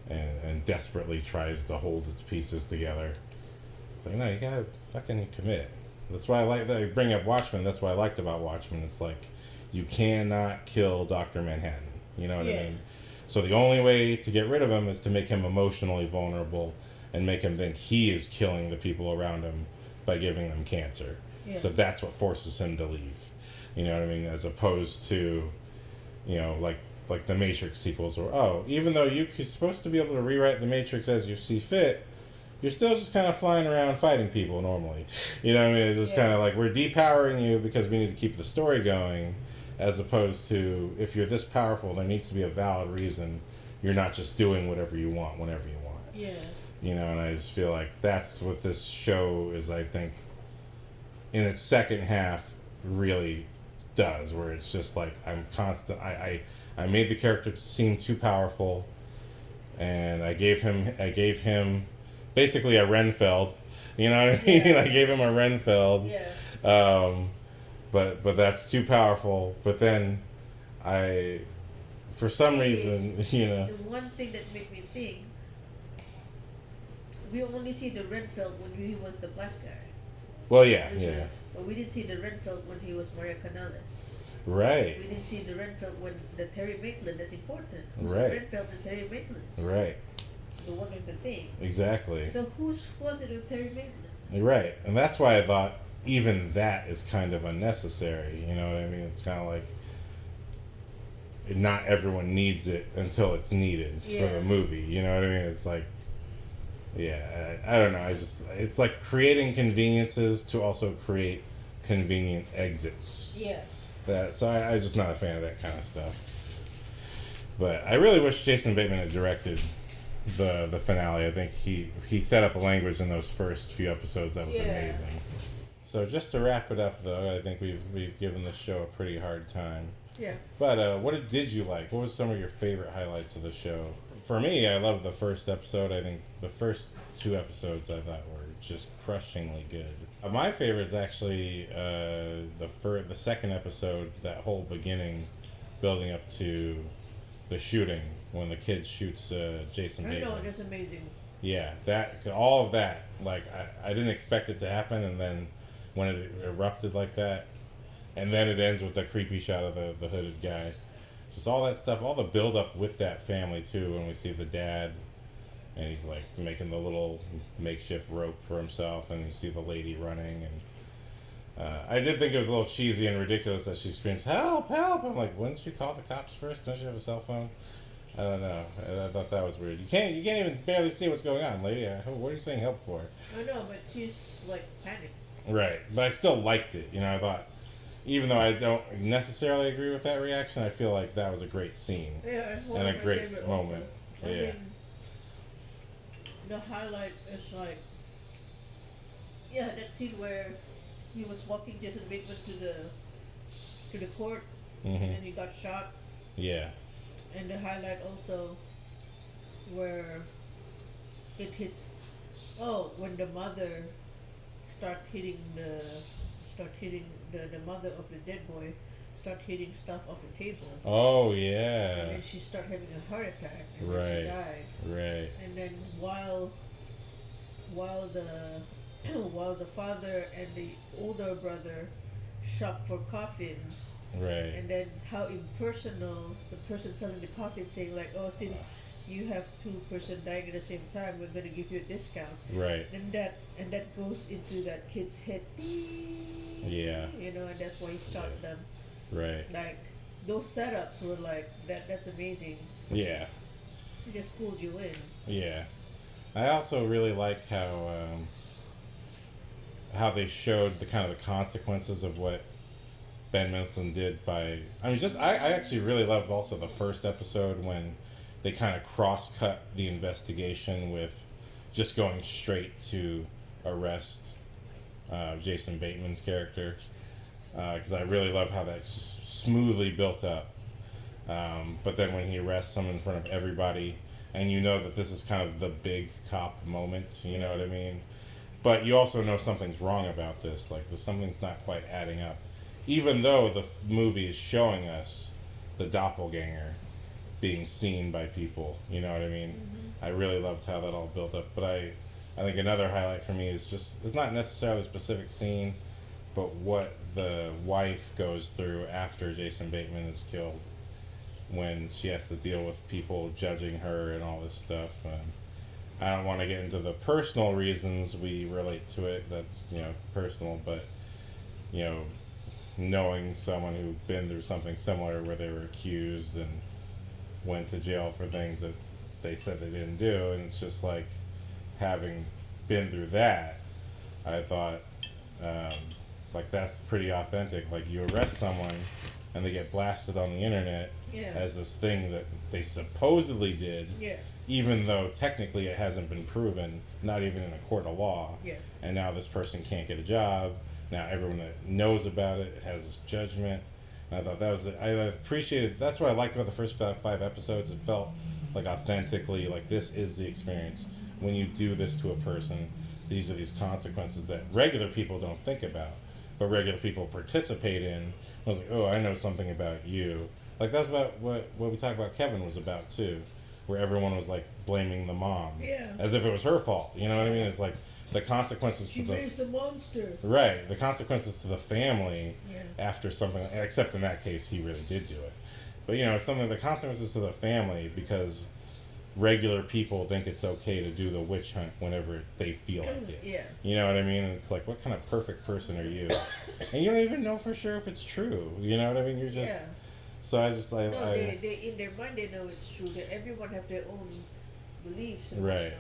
and desperately tries to hold its pieces together. It's like, no, you gotta fucking commit. That's why I like that. You bring up Watchmen. That's what I liked about Watchmen. It's like, you cannot kill Dr. Manhattan. You know what I mean? So the only way to get rid of him is to make him emotionally vulnerable and make him think he is killing the people around him by giving them cancer. Yeah. So that's what forces him to leave. You know what I mean? As opposed to, like the Matrix sequels where, even though you're supposed to be able to rewrite the Matrix as you see fit, you're still just kind of flying around fighting people normally. You know what I mean? It's just kind of like, we're depowering you because we need to keep the story going. As opposed to, if you're this powerful, there needs to be a valid reason you're not just doing whatever you want whenever you want.
Yeah.
You know, and I just feel like that's what this show is, I think, in its second half, really does, where it's just like, I'm constant, I made the character seem too powerful, and I gave him basically a Renfeld, you know what I mean? I gave him a Renfeld.
Yeah.
But that's too powerful. But then for some reason,
The one thing that made me think, we only see the Renfeld when he was the black guy.
Well, yeah.
But we didn't see the Renfeld when he was Maria Canales.
Right.
We didn't see the Renfeld when the Terry Maitland. That's important. Who's
right.
the Renfeld and Terry Maitland?
Right.
the one with the thing.
Exactly.
So who was it with Terry Maitland?
You're right. And that's why I thought even that is kind of unnecessary. You know what I mean? It's kind of like not everyone needs it until it's needed for
Yeah.
the movie. You know what I mean? It's like, yeah, I don't know. It's like creating conveniences to also create convenient exits.
Yeah.
So I'm just not a fan of that kind of stuff. But I really wish Jason Bateman had directed the finale. I think he set up a language in those first few episodes that was amazing. So just to wrap it up, though, I think we've given the show a pretty hard time.
Yeah.
But what did you like? What was some of your favorite highlights of the show? For me, I loved the first episode. I think the first 2 episodes I thought were just crushingly good. My favorite is actually the second episode. That whole beginning, building up to the shooting when the kid shoots Jason Bateman.
I know, that's amazing.
Yeah, all of that. Like I didn't expect it to happen, and then when it erupted like that, and then it ends with the creepy shot of the hooded guy. Just all that stuff, all the build up with that family too. When we see the dad, and he's like making the little makeshift rope for himself, and you see the lady running, and I did think it was a little cheesy and ridiculous that she screams "Help! Help!" I'm like, wouldn't you call the cops first? Don't you have a cell phone? I don't know. I thought that was weird. You can't even barely see what's going on, lady. What are you saying help for?
I know, but she's like panicked.
Right, but I still liked it. You know, I thought, even though I don't necessarily agree with that reaction, I feel like that was a great scene.
Yeah,
and a great moment.
I
Yeah.
mean, the highlight is like, yeah, that scene where he was walking Jason Bateman to the court,
Mm-hmm.
and he got shot.
Yeah.
And the highlight also where it hits. Oh, when the mother start hitting the mother of the dead boy start hitting stuff off the table.
Oh
And
yeah.
then she start having a heart attack, and
Right.
then she died.
Right.
And then while the while the father and the older brother shop for coffins,
Right.
and then how impersonal the person selling the coffin saying like, oh, since you have 2 person dying at the same time, we're gonna give you a discount.
Right.
And that goes into that kid's head.
Yeah.
You know, and that's why he shot
Yeah.
them.
Right.
Like those setups were like that's amazing.
Yeah.
It just pulls you in.
Yeah. I also really like how they showed the kind of the consequences of what Ben Mendelsohn did by. I mean, I actually really loved also the first episode when they kind of cross-cut the investigation with just going straight to arrest Jason Bateman's character, because I really love how that's smoothly built up. But then when he arrests him in front of everybody, and you know that this is kind of the big cop moment, you know what I mean? But you also know something's wrong about this, like something's not quite adding up. Even though the movie is showing us the doppelganger being seen by people, you know what I mean?
Mm-hmm.
I really loved how that all built up. But I think another highlight for me is just, it's not necessarily a specific scene, but what the wife goes through after Jason Bateman is killed, when she has to deal with people judging her and all this stuff. I don't want to get into the personal reasons we relate to it. That's, personal, but, knowing someone who'd been through something similar where they were accused and went to jail for things that they said they didn't do, and it's just like, having been through that, I thought, like, that's pretty authentic. Like, you arrest someone and they get blasted on the internet as this thing that they supposedly did, even though technically it hasn't been proven, not even in a court of law. And now this person can't get a job. Now everyone that knows about it has this judgment. And I thought that was, I appreciated, that's what I liked about the first 5 episodes. It felt like authentically, like this is the experience. When you do this to a person, these are these consequences that regular people don't think about, but regular people participate in. I was like, oh, I know something about you. Like, that's about what we talked about Kevin was about too, where everyone was like blaming the mom as if it was her fault. You know what I mean? It's like the consequences
she
to
raised the monster.
Right, the consequences to the family after something, except in that case he really did do it. But the consequences to the family, because regular people think it's okay to do the witch hunt whenever they feel like it.
Yeah.
You know what I mean? And it's like, what kind of perfect person are you? And you don't even know for sure if it's true. You know what I mean? You're just.
Yeah.
So I just like.
No, they in their mind they know it's true. That everyone have their own beliefs and
Right.
whatnot.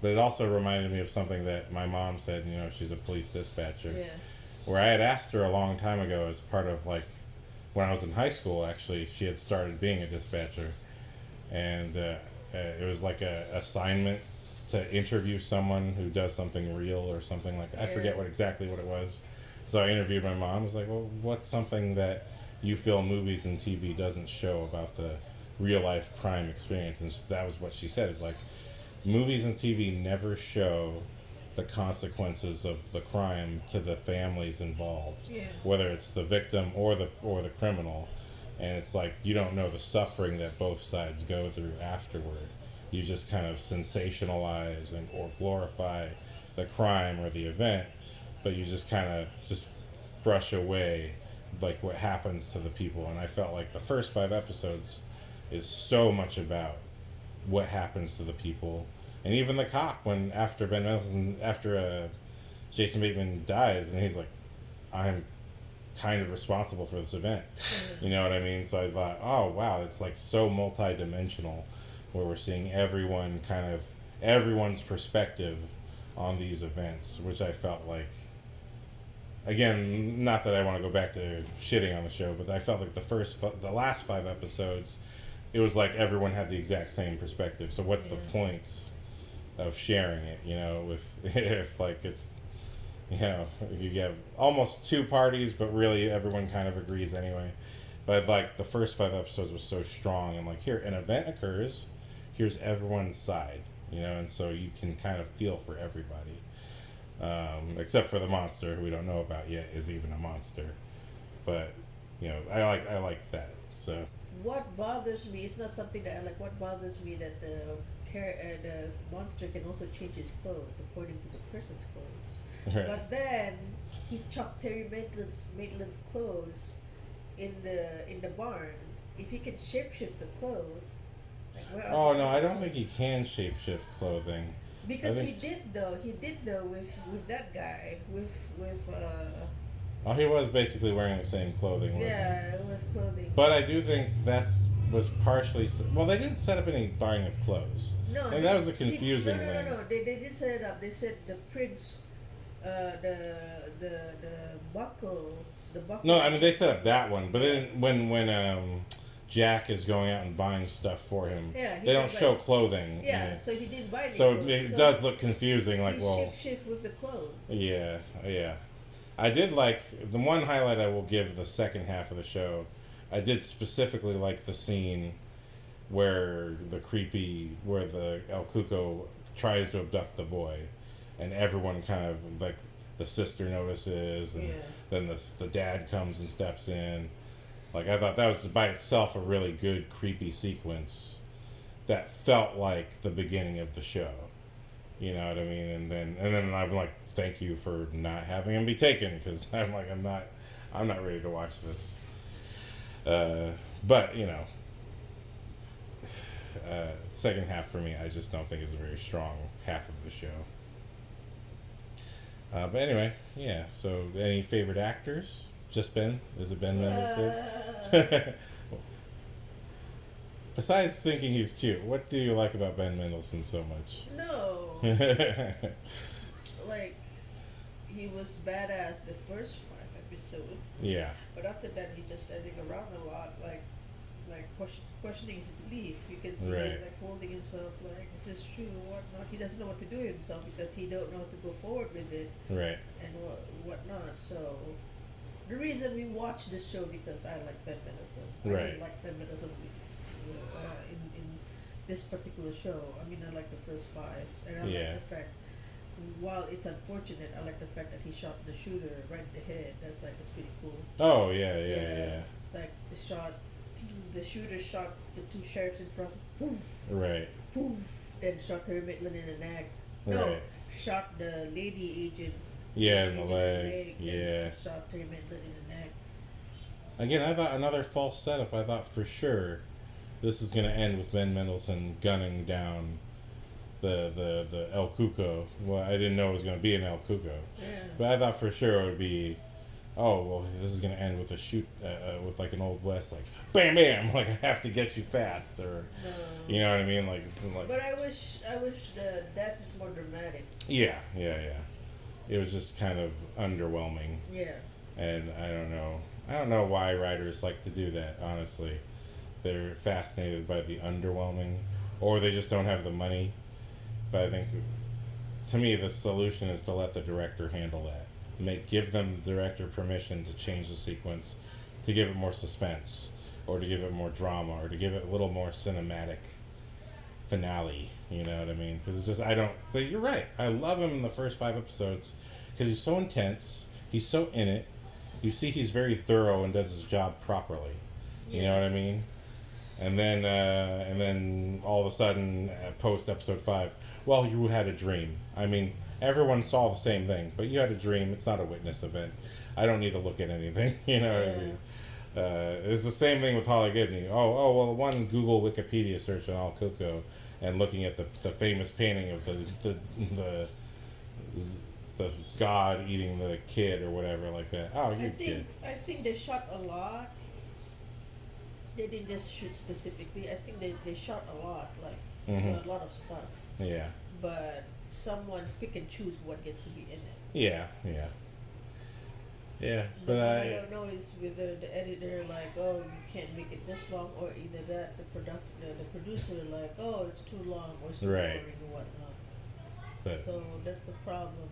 But it also reminded me of something that my mom said. You know, she's a police dispatcher.
Yeah.
Where I had asked her a long time ago as part of like when I was in high school. Actually, she had started being a dispatcher, and it was like a assignment to interview someone who does something real or something like that. I forget exactly what it was. So I interviewed my mom. I was like, well, what's something that you feel movies and TV doesn't show about the real life crime experience? And that was what she said. Is like movies and TV never show the consequences of the crime to the families involved,
Yeah.
whether it's the victim or the criminal. And it's like you don't know the suffering that both sides go through afterward. You just kind of sensationalize and or glorify the crime or the event, but you just kind of just brush away like what happens to the people. And I felt like the first 5 episodes is so much about what happens to the people, and even the cop when after Ben Mendelsohn, after Jason Bateman dies, and he's like, I'm kind of responsible for this event. You know what I mean? So I thought, oh wow, it's like so multi-dimensional, where we're seeing everyone's perspective on these events, which I felt like, again, not that I want to go back to shitting on the show, but I felt like the last 5 episodes, it was like everyone had the exact same perspective. So what's the point of sharing it? You know, if like it's, you know, you have almost 2 parties, but really everyone kind of agrees anyway. But like the first 5 episodes was so strong, and like here an event occurs, here's everyone's side, you know, and so you can kind of feel for everybody, except for the monster who we don't know about yet is even a monster. But you know, I like that. So
What bothers me, it's not something that I like. What bothers me that the monster can also change his clothes according to the person's clothes.
right.
But then he chopped Terry Maitland's clothes in the barn. If he can shapeshift the clothes, like where
Oh
are
no,
the
I don't
clothes?
think he can shapeshift clothing.
Because
I
he
think.
did though. He did though with that guy with
Oh, he was basically wearing the same clothing. Wasn't he?
yeah, it was clothing.
But I do think was partially. Well, they didn't set up any buying of clothes.
No,
I think that was a confusing
no,
thing.
no. They did set it up. They said the prince, the buckle, the buckle.
No, I mean they set up that one, but then when Jack is going out and buying stuff for him,
Yeah, he
they don't
did
show
buy-
clothing.
Yeah, so he didn't buy any
So
clothes.
it
So
does look confusing. Like,
he
well,
shift with the clothes.
yeah, yeah. I did like the one highlight I will give the second half of the show. I did specifically like the scene where where the El Cuco tries to abduct the boy, and everyone kind of like the sister notices, and
Yeah.
then the dad comes and steps in. Like I thought that was by itself a really good creepy sequence that felt like the beginning of the show. You know what I mean? And then I'm like, thank you for not having him be taken, because I'm like I'm not ready to watch this. But you know, second half for me, I just don't think is a very strong half of the show. But anyway, yeah. So, any favorite actors? Just Ben? Is it Ben Mendelsohn? Besides thinking he's cute, what do you like about Ben Mendelsohn so much?
No, like he was badass the first 5 episodes,
Yeah,
but after that he just standing around a lot, like questioning his belief. You can see
Right.
him like holding himself, like is this true or whatnot. He doesn't know what to do himself because he don't know how to go forward with it
right.
and whatnot. So the reason we watch this show because I like Ben Mendelsohn. I
Right.
didn't like Ben Mendelsohn in this particular show. I mean, I like the first 5, and I
Yeah.
like the fact. While it's unfortunate, I like the fact that he shot the shooter right in the head. That's pretty cool.
Oh, yeah.
Like the shooter shot the 2 sheriffs in front. Poof,
Right,
poof. Then shot Terry Maitland in the neck. No,
right.
shot the lady agent.
Yeah, in
agent
the leg.
Then
Yeah.
just shot Terry Maitland in the neck.
Again, I thought another false setup. I thought for sure this is going to end with Ben Mendelsohn gunning down the El Cuco. Well, I didn't know it was going to be an El Cuco,
Yeah.
but I thought for sure it would be. Oh well, this is going to end with a shoot with like an Old West, like bam bam, like I have to get you fast, or
No.
you know what I mean, like.
But I wish the death is more dramatic.
Yeah. It was just kind of underwhelming,
Yeah.
and I don't know. I don't know why writers like to do that. Honestly, they're fascinated by the underwhelming, or they just don't have the money. But I think, to me, the solution is to let the director handle that. Give them the director permission to change the sequence, to give it more suspense, or to give it more drama, or to give it a little more cinematic finale. You know what I mean? Because it's just I don't. But you're right. I love him in the first 5 episodes because he's so intense. He's so in it. You see, he's very thorough and does his job properly. You know what I mean? And then all of a sudden, post episode 5, well, you had a dream. I mean, everyone saw the same thing, but you had a dream. It's not a witness event. I don't need to look at anything. You know what I mean? It's the same thing with Holly Gibney. Well, one Google Wikipedia search on Al Cuco and looking at the famous painting of the god eating the kid or whatever like that. Oh, you kid.
I think they shot a lot. They didn't just shoot specifically. I think they shot a lot, like a lot of stuff.
Yeah.
But someone pick and choose what gets to be in it.
Yeah.
But I don't know is whether the editor like, oh, you can't make it this long, or either that the producer like, oh, it's too long or it's too boring and whatnot.
But
so that's the problem.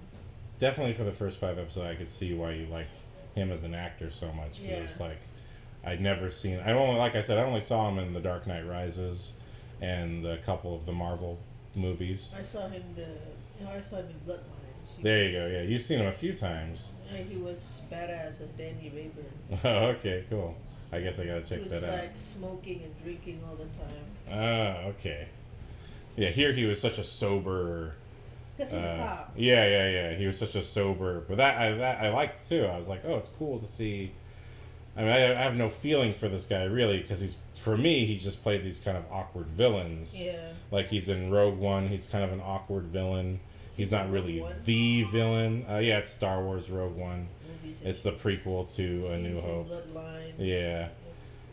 Definitely for the first 5 episodes, I could see why you like him as an actor so much. Because it was like, I'd never seen. I only saw him in The Dark Knight Rises, and a couple of the Marvel movies.
I saw him in Bloodlines.
There you go. Yeah, you've seen him a few times.
Yeah, he was badass as Danny Rayburn.
Oh, okay, cool. I guess I gotta check that out.
He was like smoking and drinking all the time.
Ah, okay. Yeah, here he was such a sober.
Because he's a cop.
Yeah. He was such a sober, but that I liked too. I was like, oh, it's cool to see. I mean, I have no feeling for this guy really, because for me, he just played these kind of awkward villains.
Yeah.
Like he's in Rogue One, he's kind of an awkward villain. He's not really the villain. Yeah, it's Star Wars Rogue One. It's the prequel to A New Hope.
Bloodline.
Yeah.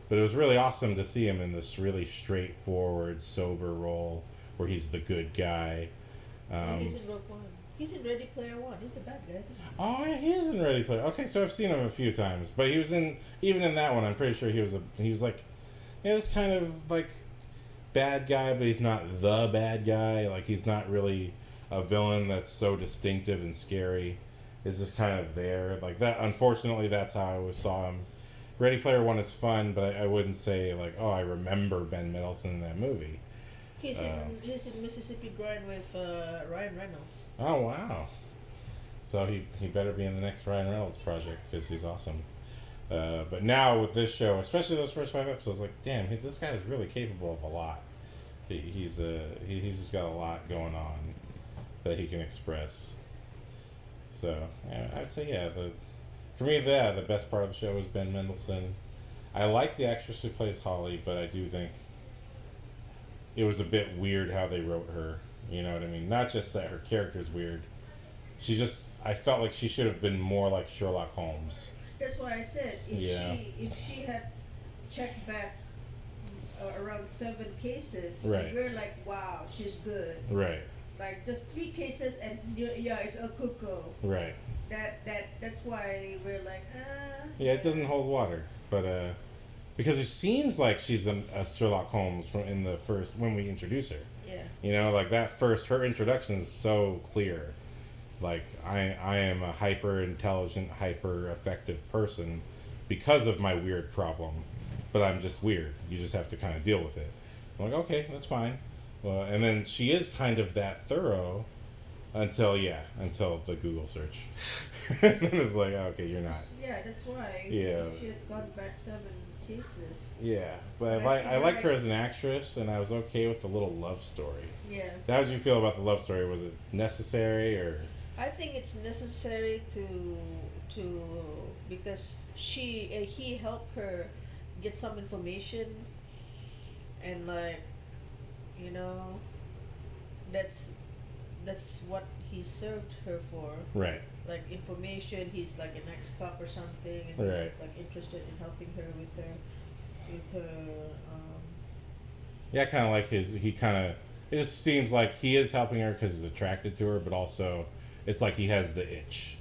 But it was really awesome to see him in this really straightforward, sober role where he's the good guy.
He's in Rogue One. He's in Ready Player One. He's the bad guy, isn't he?
Oh, yeah, he is in Ready Player. Okay, so I've seen him a few times, but he was even in that one. I'm pretty sure he was like, this kind of like bad guy, but he's not the bad guy. Like he's not really a villain that's so distinctive and scary. It's just kind of there, like that. Unfortunately, that's how I always saw him. Ready Player One is fun, but I wouldn't say like, oh, I remember Ben Mendelsohn in that movie.
He's in Mississippi Grind with Ryan Reynolds.
Oh wow! So he better be in the next Ryan Reynolds project because he's awesome. But now with this show, especially those first 5 episodes, like damn, this guy is really capable of a lot. He's just got a lot going on that he can express. So I'd say for me the best part of the show is Ben Mendelsohn. I like the actress who plays Holly, but I do think it was a bit weird how they wrote her. You know what I mean? Not just that her character's weird. I felt like she should have been more like Sherlock Holmes.
That's what I said. If she had checked back around 7 cases, we're like, wow, she's good.
Right.
Like just 3 cases and it's a cuckoo.
Right.
That's why we're like,
Yeah, it doesn't hold water, but because it seems like she's a Sherlock Holmes in the first when we introduce her.
Yeah.
You know, like her introduction is so clear. Like I am a hyper intelligent, hyper effective person because of my weird problem, but I'm just weird. You just have to kind of deal with it. I'm like, okay, that's fine. Well, and then she is kind of that thorough until the Google search. And then it's like, okay, you're not.
Yeah, that's why.
Yeah.
She had gone back 7 cases.
Yeah, but I like her as an actress, and I was okay with the little love story.
Yeah.
How did you feel about the love story? Was it necessary or?
I think it's necessary to because he helped her get some information and like, you know, that's that's what he served her for.
Right.
Like information, he's like an ex-cop or something, and
Right.
he's like interested in helping her with her.
Yeah, kind of like he kind of, it just seems like he is helping her because he's attracted to her, but also it's like he has the itch.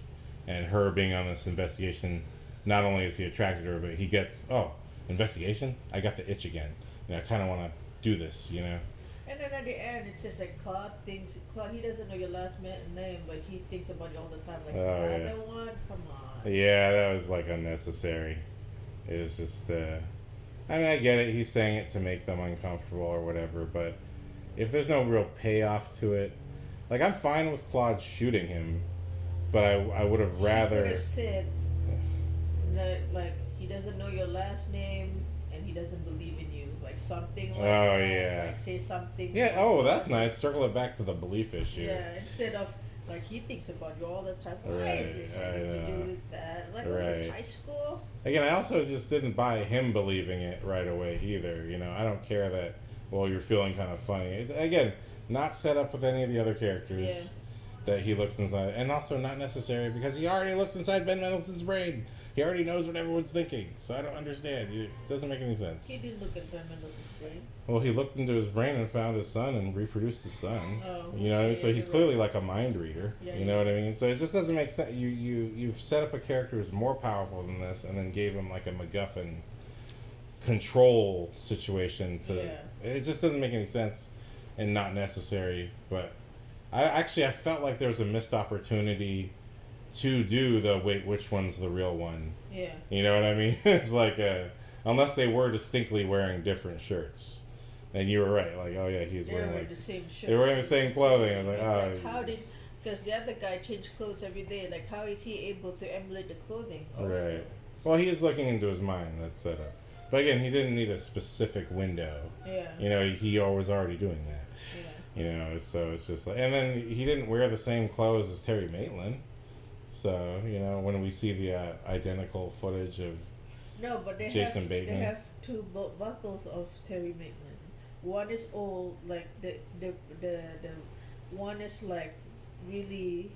And her being on this investigation, not only is he attracted to her, but he gets, oh, investigation? I got the itch again. I kind of want to do this,
And then at the end, it's just like Claude. He doesn't know your last name, but he thinks about you all the time. Like
Oh, yeah.
another one, come on.
Yeah, that was like unnecessary. It was just, I mean, I get it. He's saying it to make them uncomfortable or whatever, but if there's no real payoff to it, like I'm fine with Claude shooting him, but I would have
She
rather.
could have said, like he doesn't know your last name and he doesn't believe in you, like something like
Oh,
that.
yeah.
Like say something.
Yeah. Oh, that's nice. Circle it back to the belief issue.
Yeah, instead of like he thinks about you all the time. Why
Right,
is this having to do with that? Like was
Right.
this high school?
Again, I also just didn't buy him believing it right away either. I don't care that. Well, you're feeling kind of funny. Again, not set up with any of the other characters.
Yeah.
That he looks inside, and also not necessary because he already looks inside Ben Mendelsohn's brain. He already knows what everyone's thinking, so I don't understand. It doesn't make any sense.
He didn't look at Ben Mendelsohn's brain.
Well, he looked into his brain and found his son and reproduced his son.
Oh,
So he's
you're
clearly
right.
like a mind reader.
Yeah,
you know what I mean? So it just doesn't make sense. You've set up a character who's more powerful than this, and then gave him like a MacGuffin control situation to.
Yeah.
It just doesn't make any sense, and not necessary. But I felt like there was a missed opportunity to do the wait, which one's the real one?
Yeah.
You know what I mean? It's like unless they were distinctly wearing different shirts, and you were right. Like, oh yeah, he's
They were
wearing
wearing
like
the same shirt.
they were wearing the same clothing. I was like,
It's
oh.
like, how did? Because the other guy changed clothes every day. Like, how is he able to emulate the clothing? Also?
Right. Well, he is looking into his mind. That's set up. But again, he didn't need a specific window.
Yeah.
He was already doing that.
Yeah.
So it's just like, and then he didn't wear the same clothes as Terry Maitland. So when we see the identical footage of
No, but they
Jason
have
Bateman.
they have two belt buckles of Terry Maitland. One is old, like the one is like really.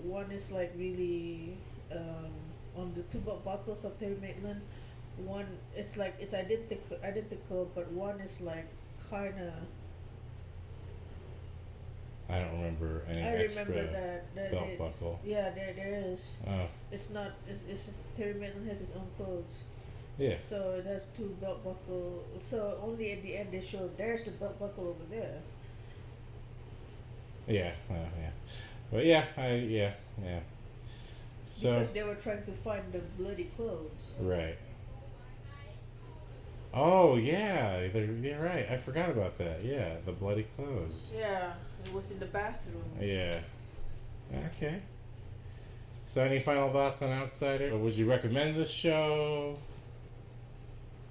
One is like really on the two belt buckles of Terry Maitland. One it's like it's identical, but one is like kind of.
I don't remember any
I
extra
remember that
belt
it-
buckle.
Yeah, there is.
Oh,
It's not. It's Terry Maitland has his own clothes.
yeah.
So it has two belt buckle. So only at the end they show there's the belt buckle over there.
Yeah. Yeah. But yeah. So
Because they were trying to find the bloody clothes.
right. Oh yeah, you're right. I forgot about that. Yeah, the bloody clothes.
Yeah, it was in the bathroom.
Yeah. Okay. So, any final thoughts on Outsider? Would you recommend this show?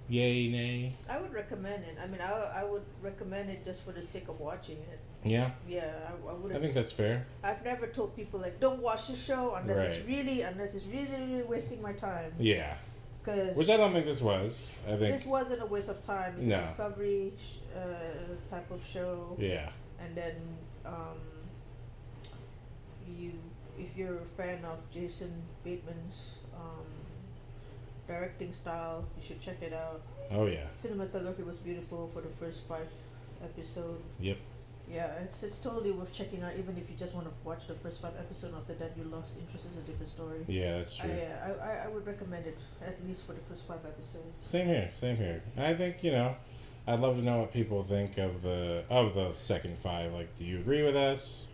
Yay, nay?
I would recommend it. I mean, I would recommend it just for the sake of watching it.
Yeah,
Yeah, I
I
wouldn't.
think that's fair.
I've never told people like don't watch the show unless it's really wasting my time.
Yeah.
Because
Which I don't think this was. I think.
this wasn't a waste of time. It's
No.
a discovery type of show.
Yeah.
And then if you're a fan of Jason Bateman's directing style, you should check it out.
Oh, yeah.
Cinematography was beautiful for the first 5 episodes.
Yep.
Yeah, it's totally worth checking out. Even if you just want to watch the first 5 episodes. After that, you lost interest. Is a different story.
Yeah, that's true.
I would recommend it at least for the first 5 episodes.
Same here. I think, I'd love to know what people think of the second 5. Like, do you agree with us?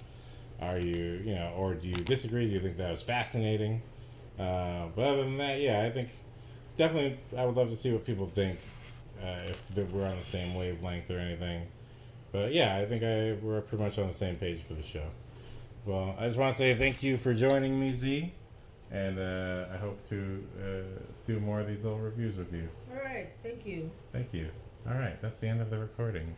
Are you, or do you disagree? Do you think that was fascinating? But other than that, yeah, I think definitely I would love to see what people think, if we're on the same wavelength or anything. But yeah, I think we're pretty much on the same page for the show. Well, I just want to say thank you for joining me, Z, and I hope to do more of these little reviews with you.
All right, thank you.
Thank you. All right, that's the end of the recording.